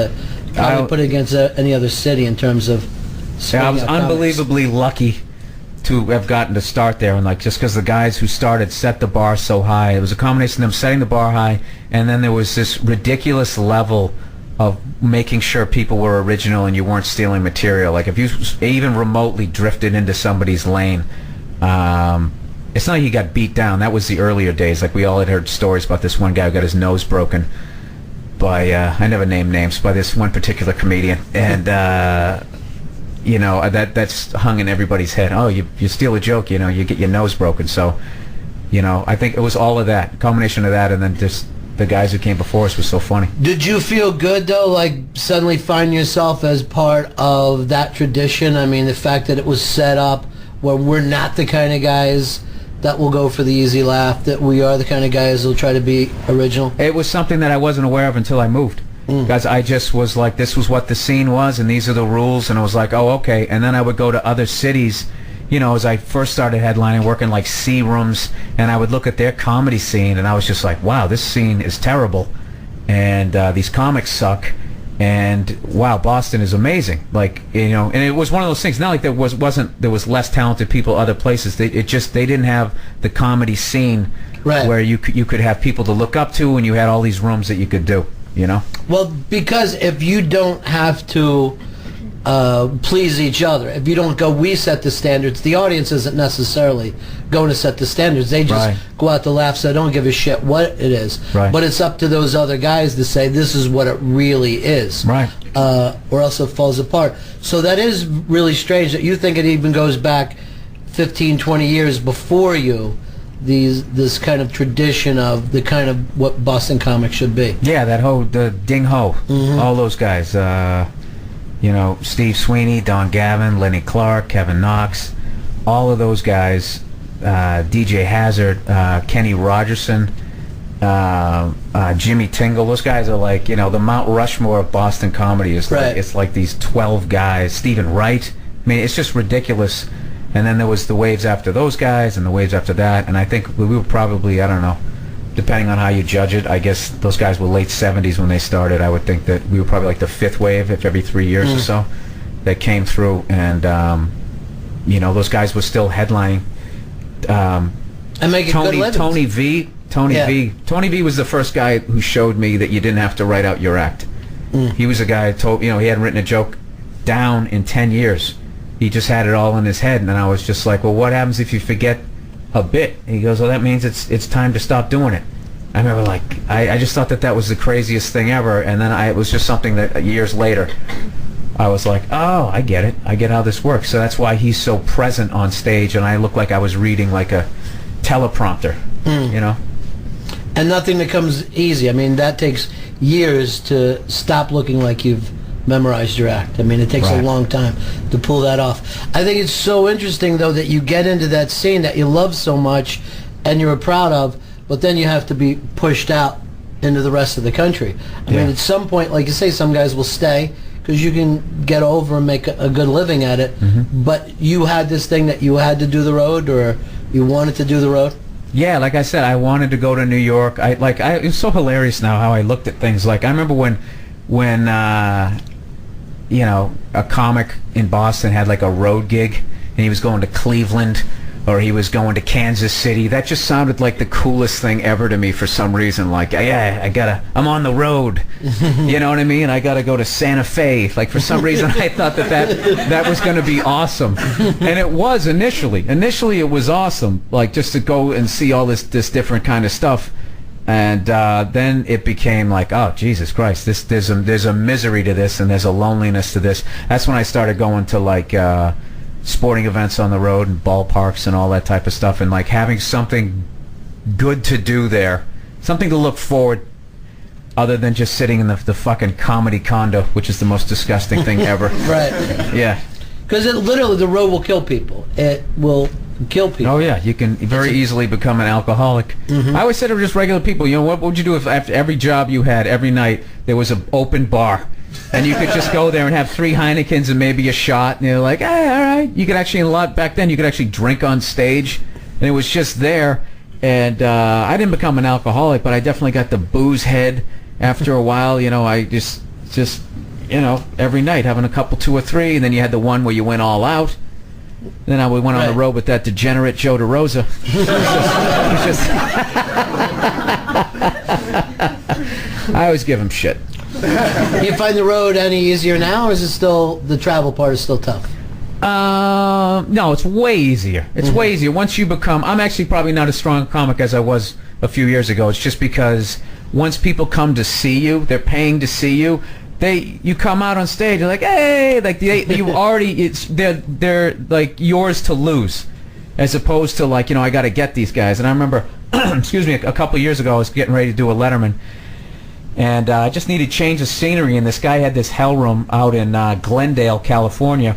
Probably put it against any other city in terms of... I was unbelievably lucky to have gotten to start there, and just because the guys who started set the bar so high. It was a combination of them setting the bar high, and then there was this ridiculous level of making sure people were original and you weren't stealing material. Like if you even remotely drifted into somebody's lane, it's not like you got beat down. That was the earlier days. Like we all had heard stories about this one guy who got his nose broken by I never named names, by this one particular comedian, and that's hung in everybody's head. Oh, you steal a joke, you get your nose broken. So, I think it was all of that, combination of that, and then just the guys who came before us was so funny. Did you feel good, though, like suddenly find yourself as part of that tradition? I mean, the fact that it was set up where we're not the kind of guys that will go for the easy laugh, that we are the kind of guys that will try to be original? It was something that I wasn't aware of until I moved. Guys, I just was like, this was what the scene was, and these are the rules, and I was like, oh, okay. And then I would go to other cities, as I first started headlining, working like C rooms, and I would look at their comedy scene, and I was just like, wow, this scene is terrible, and these comics suck, and wow, Boston is amazing. Like, and it was one of those things. Not like there was less talented people other places. They didn't have the comedy scene where you could have people to look up to, and you had all these rooms that you could do. Well, because if you don't have to please each other, if you don't go, we set the standards, the audience isn't necessarily going to set the standards. They just go out to laugh, so I don't give a shit what it is. Right. But it's up to those other guys to say, this is what it really is. Right. Or else it falls apart. So that is really strange that you think it even goes back 15, 20 years before you. This kind of tradition of the kind of what Boston comics should be. Yeah, the Ding Ho, all those guys. Steve Sweeney, Don Gavin, Lenny Clark, Kevin Knox, all of those guys. DJ Hazard, Kenny Rogerson, Jimmy Tingle. Those guys are like the Mount Rushmore of Boston comedy. Is like it's like these 12 guys. Stephen Wright. I mean, it's just ridiculous. And then there was the waves after those guys and the waves after that. And I think we were probably, I don't know, depending on how you judge it, I guess those guys were late 70s when they started. I would think that we were probably like the fifth wave, if every 3 years or so, that came through. And, those guys were still headlining. And making good livings. Tony V was the first guy who showed me that you didn't have to write out your act. He was a guy who told, he hadn't written a joke down in 10 years. He just had it all in his head, and then I was just like, well, what happens if you forget a bit? And he goes, well, that means it's time to stop doing it. I remember, I just thought that was the craziest thing ever, and then it was just something that years later, I was like, oh, I get it. I get how this works. So that's why he's so present on stage, and I look like I was reading like a teleprompter, And nothing that comes easy. I mean, that takes years to stop looking like you've memorized your act. I mean, it takes a long time to pull that off. I think it's so interesting, though, that you get into that scene that you love so much and you're proud of, but then you have to be pushed out into the rest of the country. I mean, at some point, like you say, some guys will stay because you can get over and make a good living at it, but you had this thing that you had to do the road, or you wanted to do the road? Yeah, like I said, I wanted to go to New York. It was so hilarious now how I looked at things. Like, I remember when a comic in Boston had like a road gig, and he was going to Cleveland or he was going to Kansas City. That just sounded like the coolest thing ever to me for some reason. Like, yeah, I'm on the road. You know what I mean? I gotta go to Santa Fe. Like, for some reason, I thought that was going to be awesome. And it was initially. Initially, it was awesome. Like, just to go and see all this different kind of stuff. And then it became like, oh, Jesus Christ, there's a misery to this, and there's a loneliness to this. That's when I started going to, like, sporting events on the road and ballparks and all that type of stuff, and like having something good to do there, something to look forward other than just sitting in the fucking comedy condo, which is the most disgusting thing ever. Right. Yeah. Because literally the road will kill people. It will kill people. Oh yeah, you can very easily become an alcoholic. I always said it was just regular people. You know, what would you do if after every job you had, every night, there was an open bar? And you could just go there and have 3 Heinekens and maybe a shot, and you're like, hey, all right. You could actually, back then, you could actually drink on stage, and it was just there. And I didn't become an alcoholic, but I definitely got the booze head after a while. You know, I just you know, every night having a couple, 2 or 3, and then you had the one where you went all out. Then we went on the road with that degenerate Joe DeRosa. I always give him shit. You find the road any easier now, or is it still, the travel part is still tough? No, it's way easier. It's way easier. Once you become, I'm actually probably not as strong a comic as I was a few years ago. It's just because once people come to see you, they're paying to see you. You come out on stage, you're like, hey, like you already, they're like yours to lose, as opposed to like, you know, I got to get these guys. And I remember, excuse me, a couple of years ago, I was getting ready to do a Letterman, and I just needed change of scenery. And this guy had this hell room out in Glendale, California.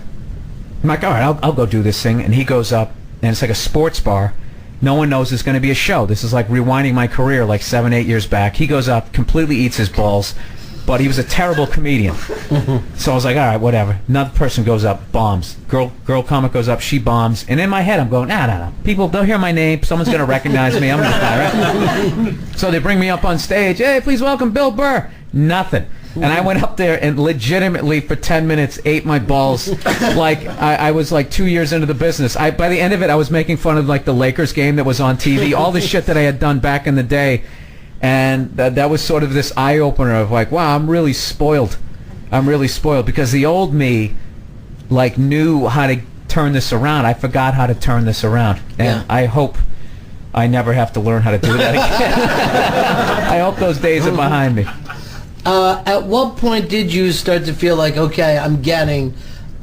I'm like, all right, I'll go do this thing. And he goes up, and it's like a sports bar. No one knows there's going to be a show. This is like rewinding my career like 7, 8 years back. He goes up, completely eats his balls. But he was a terrible comedian. So I was like, all right, whatever. Another person goes up, bombs. Girl comic goes up, she bombs. And in my head, I'm going, nah. People, they'll hear my name. Someone's going to recognize me. I'm going to die, right? So they bring me up on stage. Hey, please welcome Bill Burr. Nothing. And I went up there and legitimately for 10 minutes ate my balls like I was like 2 years into the business. By the end of it, I was making fun of like the Lakers game that was on TV, all the shit that I had done back in the day. And that was sort of this eye-opener of like, wow, I'm really spoiled. I'm really spoiled because the old me like knew how to turn this around. I forgot how to turn this around. And I hope I never have to learn how to do that again. I hope those days are behind me. At what point did you start to feel like, okay, I'm getting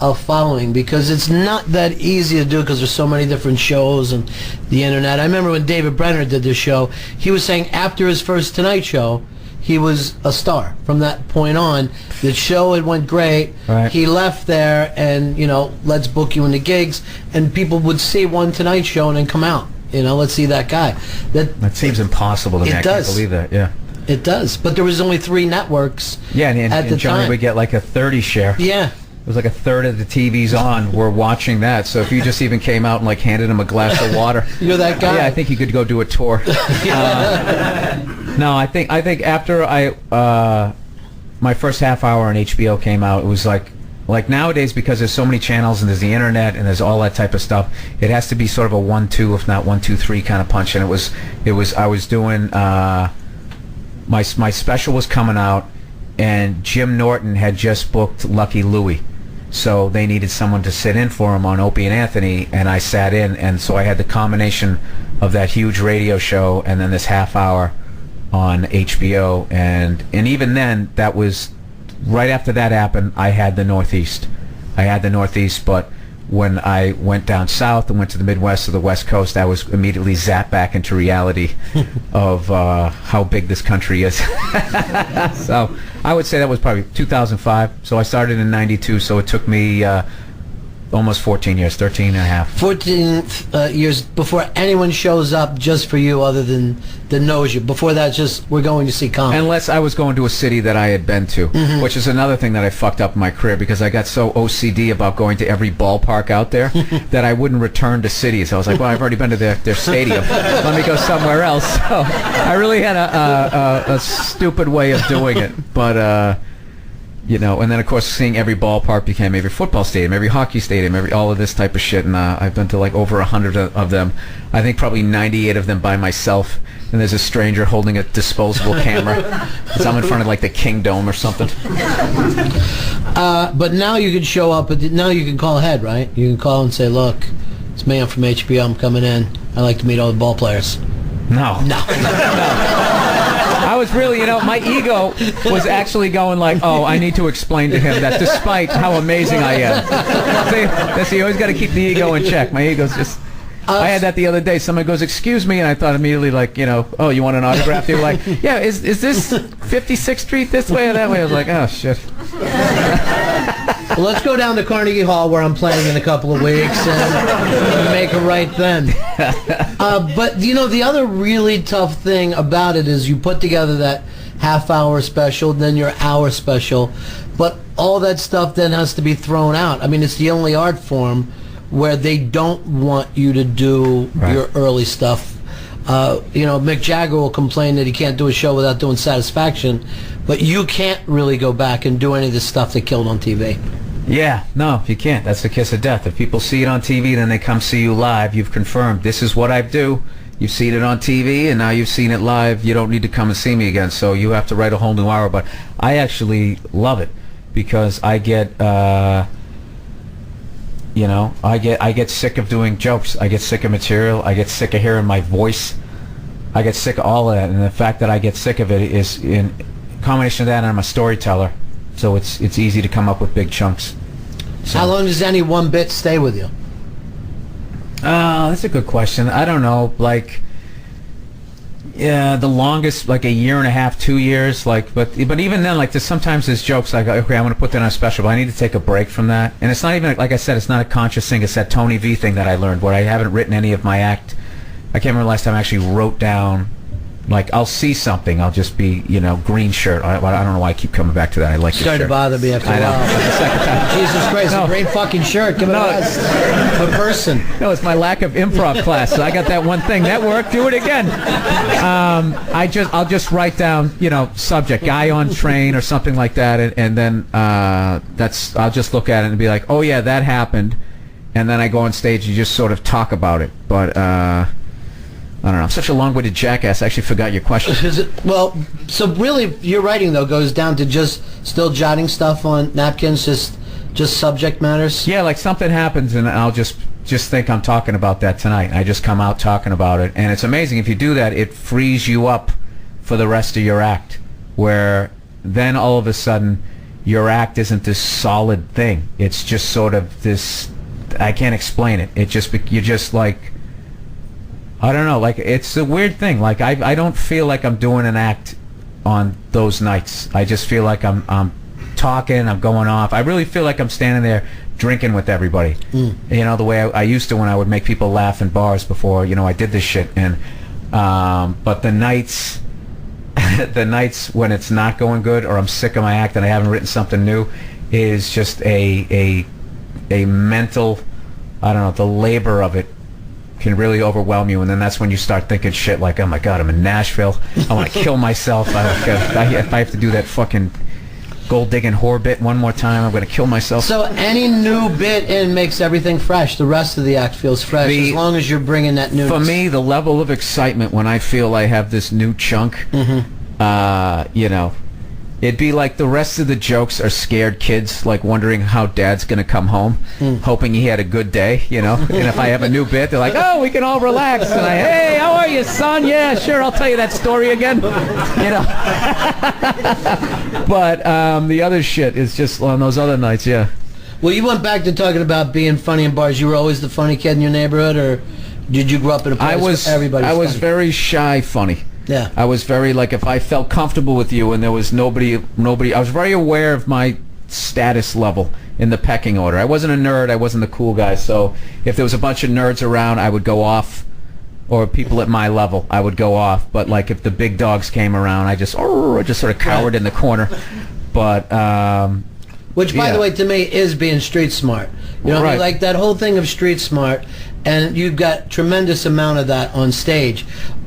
a following? Because it's not that easy to do because there's so many different shows and the internet. I remember when David Brenner did this show, he was saying after his first Tonight Show, he was a star. From that point on, the show had went great. Right. He left there and, you know, let's book you into gigs, and people would see one Tonight Show and then come out. You know, let's see that guy. That seems impossible to me. I can't believe that, yeah. It does. But there was only 3 networks and Johnny would get like a 30 share. Yeah. It was like a third of the TVs on were watching that. So if you just even came out and like handed him a glass of water, you're that guy. Yeah, I think you could go do a tour. No, I think after my first half hour on HBO came out, it was like nowadays, because there's so many channels and there's the internet and there's all that type of stuff. It has to be sort of a 1-2, if not 1-2-3 kind of punch. And it was I was doing my special was coming out, and Jim Norton had just booked Lucky Louie. So they needed someone to sit in for him on Opie and Anthony, and I sat in, and so I had the combination of that huge radio show and then this half hour on HBO, and even then, that was right after that happened. I had the Northeast, but when I went down south and went to the Midwest or the West Coast, I was immediately zapped back into reality of how big this country is. So I would say that was probably 2005. So I started in 92, so it took me almost 14 years, 13 and a half. 14 years before anyone shows up just for you other than knows you. Before that, just we're going to see comedy. Unless I was going to a city that I had been to, which is another thing that I fucked up in my career, because I got so OCD about going to every ballpark out there that I wouldn't return to cities. I was like, well, I've already been to their stadium. Let me go somewhere else. So I really had a stupid way of doing it. But you know, and then of course seeing every ballpark became every football stadium, every hockey stadium, every all of this type of shit, and I've been to like over 100 of them. I think probably 98 of them by myself, and there's a stranger holding a disposable camera. So I'm in front of like the King Dome or something. But now you can show up, now you can call ahead, right? You can call and say, look, it's me, I'm from HBO, I'm coming in. I'd like to meet all the ball players. No. I was really, you know, my ego was actually going like, oh, I need to explain to him that despite how amazing I am. See, you always got to keep the ego in check. My ego's just... I had that the other day. Someone goes, excuse me, and I thought immediately, like, you know, oh, you want an autograph? They were like, yeah, is this 56th Street this way or that way? I was like, oh, shit. Well, let's go down to Carnegie Hall, where I'm playing in a couple of weeks, and make a right then. But, you know, the other really tough thing about it is you put together that half-hour special, then your hour special, but all that stuff then has to be thrown out. I mean, it's the only art form where they don't want you to do your early stuff. You know, Mick Jagger will complain that he can't do a show without doing Satisfaction, but you can't really go back and do any of the stuff they killed on TV. Yeah, no, you can't. That's the kiss of death. If people see it on TV, then they come see you live. You've confirmed, this is what I do. You've seen it on TV, and now you've seen it live. You don't need to come and see me again, so you have to write a whole new hour. But I actually love it, because I get... you know, I get sick of doing jokes. I get sick of material. I get sick of hearing my voice. I get sick of all of that, and the fact that I get sick of it is in combination of that, and I'm a storyteller, so it's easy to come up with big chunks. So. How long does any one bit stay with you? That's a good question. I don't know. Like, yeah, the longest, like a year and a half, 2 years. Like, but even then, like, sometimes there's jokes like, okay, I'm going to put that on a special, but I need to take a break from that. And it's not even, like I said, it's not a conscious thing. It's that Tony V thing that I learned, where I haven't written any of my act. I can't remember the last time I actually wrote down. Like, I'll see something, I'll just be, you know, green shirt. I don't know why I keep coming back to that. I like the shirt. Started to bother me after a while. Jesus Christ, a green fucking shirt. Give it to us. A person. No, it's my lack of improv class. So I got that one thing. That worked. Do it again. I'll just write down, you know, subject, guy on train or something like that, and then I'll just look at it and be like, oh yeah, that happened. And then I go on stage and just sort of talk about it. But I don't know. I'm such a long-winded jackass. I actually forgot your question. Well, so really, your writing though goes down to just still jotting stuff on napkins, just subject matters. Yeah, like something happens, and I'll just think I'm talking about that tonight. I just come out talking about it, and it's amazing. If you do that, it frees you up for the rest of your act. Where then all of a sudden, your act isn't this solid thing. It's just sort of this. I can't explain it. You're just like. I don't know, like, it's a weird thing. Like, I don't feel like I'm doing an act on those nights. I just feel like I'm talking, I'm going off. I really feel like I'm standing there drinking with everybody. You know, the way I used to when I would make people laugh in bars before, you know, I did this shit. And but the nights when it's not going good, or I'm sick of my act and I haven't written something new, is just a mental, I don't know, the labor of it can really overwhelm you, and then that's when you start thinking shit like, oh my god, I'm in Nashville, I want to kill myself, if I have to do that fucking gold-digging whore bit one more time, I'm going to kill myself. So any new bit in makes everything fresh. The rest of the act feels fresh, as long as you're bringing that newness. For me, the level of excitement when I feel I have this new chunk, you know, it'd be like the rest of the jokes are scared kids, like wondering how dad's going to come home, hoping he had a good day, you know. And if I have a new bit, they're like, oh, we can all relax. And hey, how are you, son? Yeah, sure, I'll tell you that story again. You know. But the other shit is just on those other nights, yeah. Well, you went back to talking about being funny in bars. You were always the funny kid in your neighborhood, or did you grow up in a place where everybody was funny? I was very shy funny. Yeah. I was very, like, if I felt comfortable with you and there was nobody, I was very aware of my status level in the pecking order. I wasn't a nerd, I wasn't the cool guy, so if there was a bunch of nerds around, I would go off, or people at my level, I would go off, but, like, if the big dogs came around, I just sort of cowered in the corner, but, which, by the way, to me, is being street smart. You know, like that whole thing of street smart, and you've got tremendous amount of that on stage.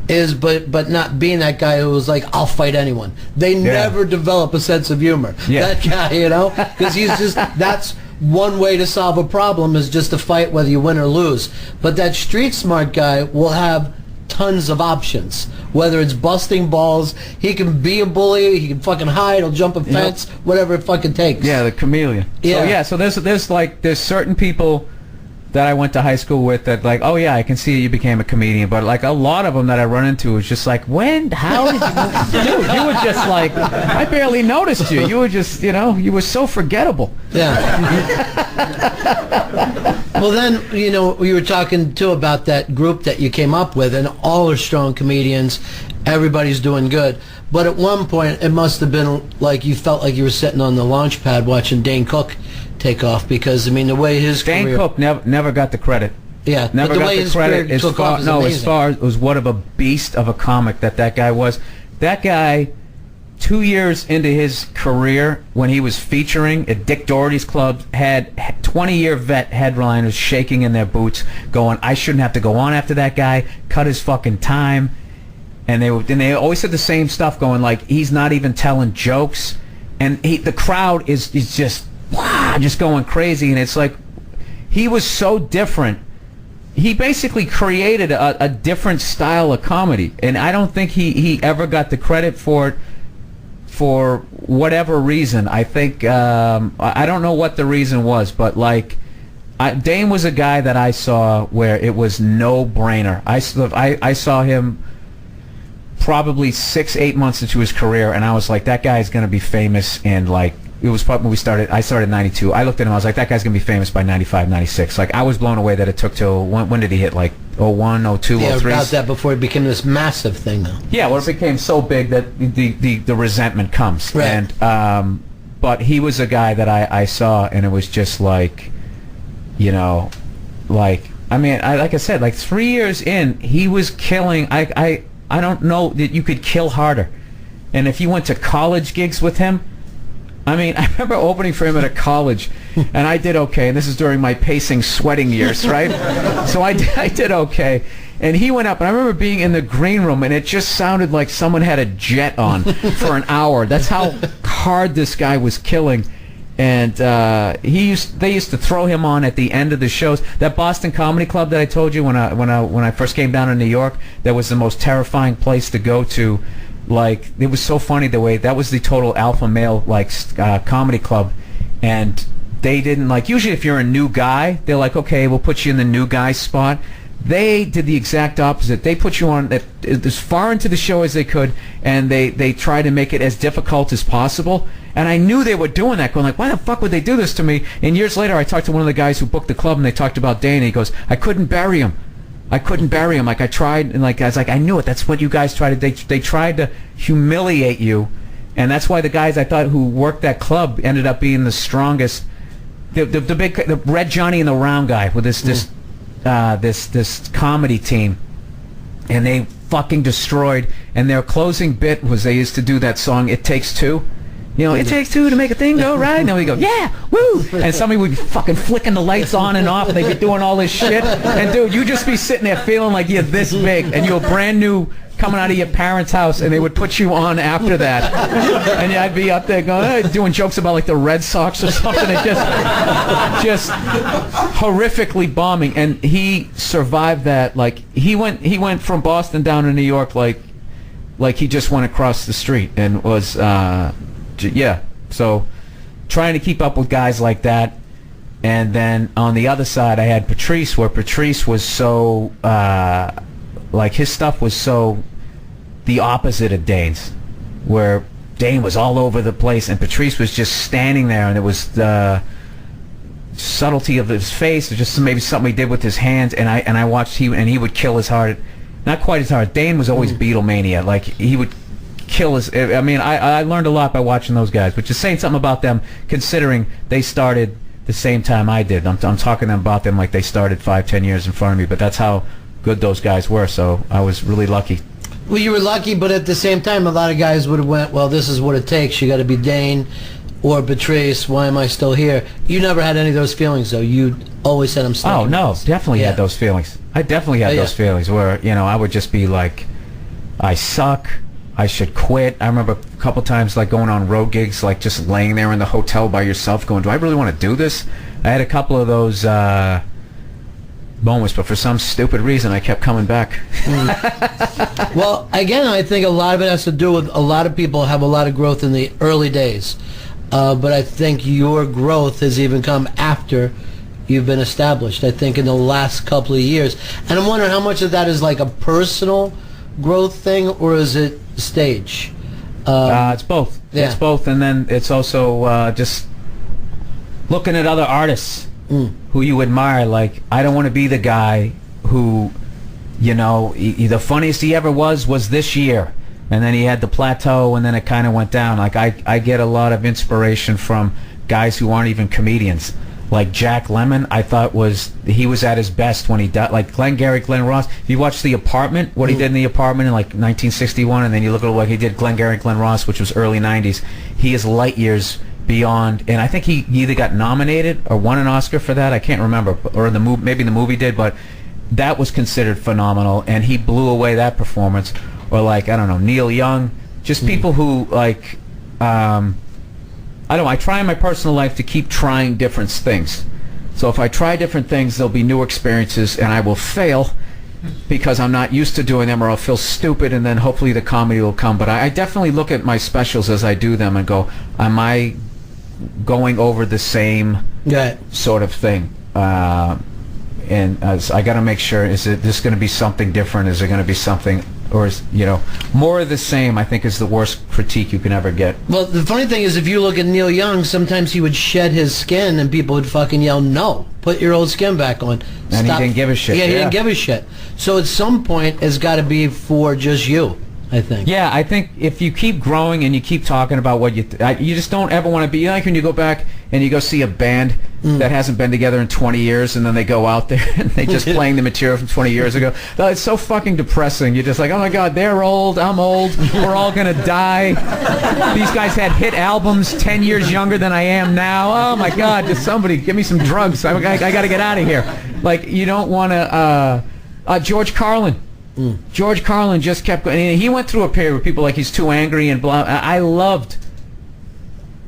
but not being that guy who was like, I'll fight anyone. They never develop a sense of humor. Yeah. That guy, you know, because he's just, that's one way to solve a problem, is just to fight whether you win or lose. But that street smart guy will have tons of options. Whether it's busting balls, he can be a bully, he can fucking hide, he'll jump a fence, whatever it fucking takes. Yeah, the chameleon. Yeah. So there's certain people that I went to high school with that, like, oh yeah, I can see you became a comedian, but like a lot of them that I run into is just like, when, how did you, dude, you were just like, I barely noticed you. You were just, you know, you were so forgettable. Yeah. Well, then, you know, we were talking too about that group that you came up with, and all are strong comedians. Everybody's doing good. But at one point, it must have been like you felt like you were sitting on the launch pad watching Dane Cook take off, because I mean the way his Dane career, Cook never got the credit. Yeah, Never but the got way the his credit. career took off is amazing. As far as what of a beast of a comic that guy was. That guy, 2 years into his career, when he was featuring at Dick Doherty's club, had 20-year vet headliners shaking in their boots, going, I shouldn't have to go on after that guy. Cut his fucking time. And they always said the same stuff, going like, he's not even telling jokes, and the crowd is just going crazy. And it's like, he was so different. He basically created a different style of comedy, and I don't think he ever got the credit for it, for whatever reason. I think I don't know what the reason was, but like, Dane was a guy that I saw where it was no brainer. I saw him probably 6-8 months into his career, and I was like, that guy's going to be famous. And like, it was probably when I started in 92. I looked at him, I was like, that guy's going to be famous by 95, 96. Like, I was blown away that it took till, when did he hit? Like 01, 02, 03? Yeah, about that before it became this massive thing, though. Yeah, well, it became so big that the resentment comes. Right. And but he was a guy that I saw, and it was just like, you know, like, I mean, like I said, like 3 years in, he was killing. I don't know that you could kill harder. And if you went to college gigs with him, I mean, I remember opening for him at a college, and I did okay. And this is during my pacing, sweating years, right? So I did okay. And he went up, and I remember being in the green room, and it just sounded like someone had a jet on for an hour. That's how hard this guy was killing. And they used to throw him on at the end of the shows. That Boston Comedy Club that I told you when I first came down to New York, that was the most terrifying place to go to. Like, it was so funny the way that was the total alpha male like comedy club, and they didn't like. Usually, if you're a new guy, they're like, okay, we'll put you in the new guy spot. They did the exact opposite. They put you on as far into the show as they could, and they tried to make it as difficult as possible. And I knew they were doing that, going like, why the fuck would they do this to me? And years later, I talked to one of the guys who booked the club, and they talked about Dane, and he goes, I couldn't bury him. Like, I tried, and like, I was like, I knew it. That's what you guys tried to. They tried to humiliate you, and that's why the guys I thought who worked that club ended up being the strongest. The Red Johnny and the Round guy with this comedy team, and they fucking destroyed. And their closing bit was they used to do that song "It Takes Two." You know, it takes two to make a thing go right. And then we go, yeah, woo! And somebody would be fucking flicking the lights on and off, and they'd be doing all this shit. And dude, you'd just be sitting there feeling like you're this big, and you're brand new, coming out of your parents' house, and they would put you on after that. And I'd be up there going, doing jokes about like the Red Sox or something, and just horrifically bombing. And he survived that. Like, he went from Boston down to New York like he just went across the street, and was yeah. So trying to keep up with guys like that. And then on the other side, I had Patrice, where Patrice was so like, his stuff was so the opposite of Dane's, where Dane was all over the place and Patrice was just standing there, and it was the subtlety of his face, or just maybe something he did with his hands. And I watched he would kill as hard, not quite as hard. Dane was always Beatlemania, like he would kill his. I mean, I learned a lot by watching those guys, which is saying something about them, considering they started the same time I did. I'm talking about them like they started 5-10 years in front of me, but that's how good those guys were. So I was really lucky. Well, you were lucky, but at the same time, a lot of guys would have went, well, this is what it takes. You got to be Dane or Patrice. Why am I still here? You never had any of those feelings, though. You always said, I'm stuck. Oh no, definitely had those feelings. I definitely had those feelings where, you know, I would just be like, I suck. I should quit. I remember a couple times like going on road gigs, like just laying there in the hotel by yourself going, do I really want to do this? I had a couple of those moments, but for some stupid reason I kept coming back. Well, again, I think a lot of it has to do with a lot of people have a lot of growth in the early days. But I think your growth has even come after you've been established, I think, in the last couple of years. And I'm wondering how much of that is like a personal growth thing, or is it stage? It's both. Yeah. It's both, and then it's also just looking at other artists who you admire. Like, I don't want to be the guy who, you know, the funniest he ever was this year, and then he had the plateau, and then it kind of went down. Like, I get a lot of inspiration from guys who aren't even comedians. Like Jack Lemmon, I thought he was at his best when he died. Like Glenn Ross. If you watch The Apartment, what he did in The Apartment in like 1961, and then you look at what he did Glenn Ross, which was early 90s, he is light years beyond. And I think he either got nominated or won an Oscar for that. I can't remember, or maybe the movie did, but that was considered phenomenal, and he blew away that performance. Or like, I don't know, Neil Young, just people who like. I try in my personal life to keep trying different things. So if I try different things, there'll be new experiences, and I will fail because I'm not used to doing them, or I'll feel stupid, and then hopefully the comedy will come. But I definitely look at my specials as I do them and go, am I going over the same sort of thing? And I got to make sure, is this going to be something different? Is it going to be something, or is, you know, more of the same, I think, is the worst critique you can ever get. Well, the funny thing is, if you look at Neil Young, sometimes he would shed his skin and people would fucking yell, no, put your old skin back on. And he didn't give a shit. Yeah, he didn't give a shit. So at some point, it's got to be for just you, I think. Yeah, I think if you keep growing and you keep talking about what you just don't ever want to be like when you go back and you go see a band that hasn't been together in 20 years, and then they go out there and they just playing the material from 20 years ago. It's so fucking depressing. You're just like, oh my God, they're old, I'm old, we're all gonna die. These guys had hit albums 10 years younger than I am now. Oh my God, just somebody give me some drugs. I gotta get out of here. Like, you don't want to. George Carlin. George Carlin just kept going. He went through a period where people like he's too angry and blah. I loved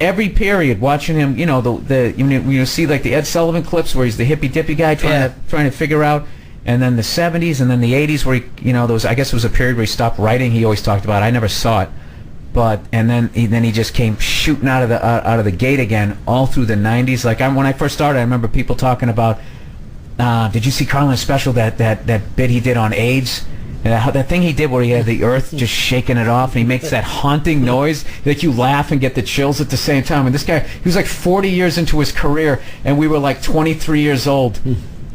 every period watching him. You know, you see like the Ed Sullivan clips where he's the hippie dippy guy trying to figure out, and then the 70s and then the 80s where he, you know, I guess it was a period where he stopped writing. He always talked about it. I never saw it, but and then he just came shooting out of the gate again all through the 90s. Like when I first started, I remember people talking about. Did you see Carlin's special, that bit he did on AIDS? That thing he did where he had the earth just shaking it off, and he makes that haunting noise that you laugh and get the chills at the same time. And this guy, he was like 40 years into his career, and we were like 23 years old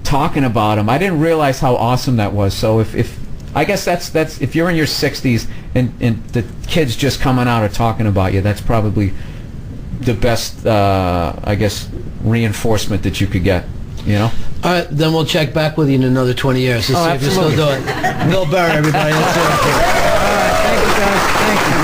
talking about him. I didn't realize how awesome that was. So if I guess that's if you're in your 60s and the kids just coming out or talking about you, that's probably the best, I guess, reinforcement that you could get. You know? All right, then we'll check back with you in another 20 years to see if you still do it. Bill Burr, everybody. Let's do it. All right, thank you, guys. Thank you.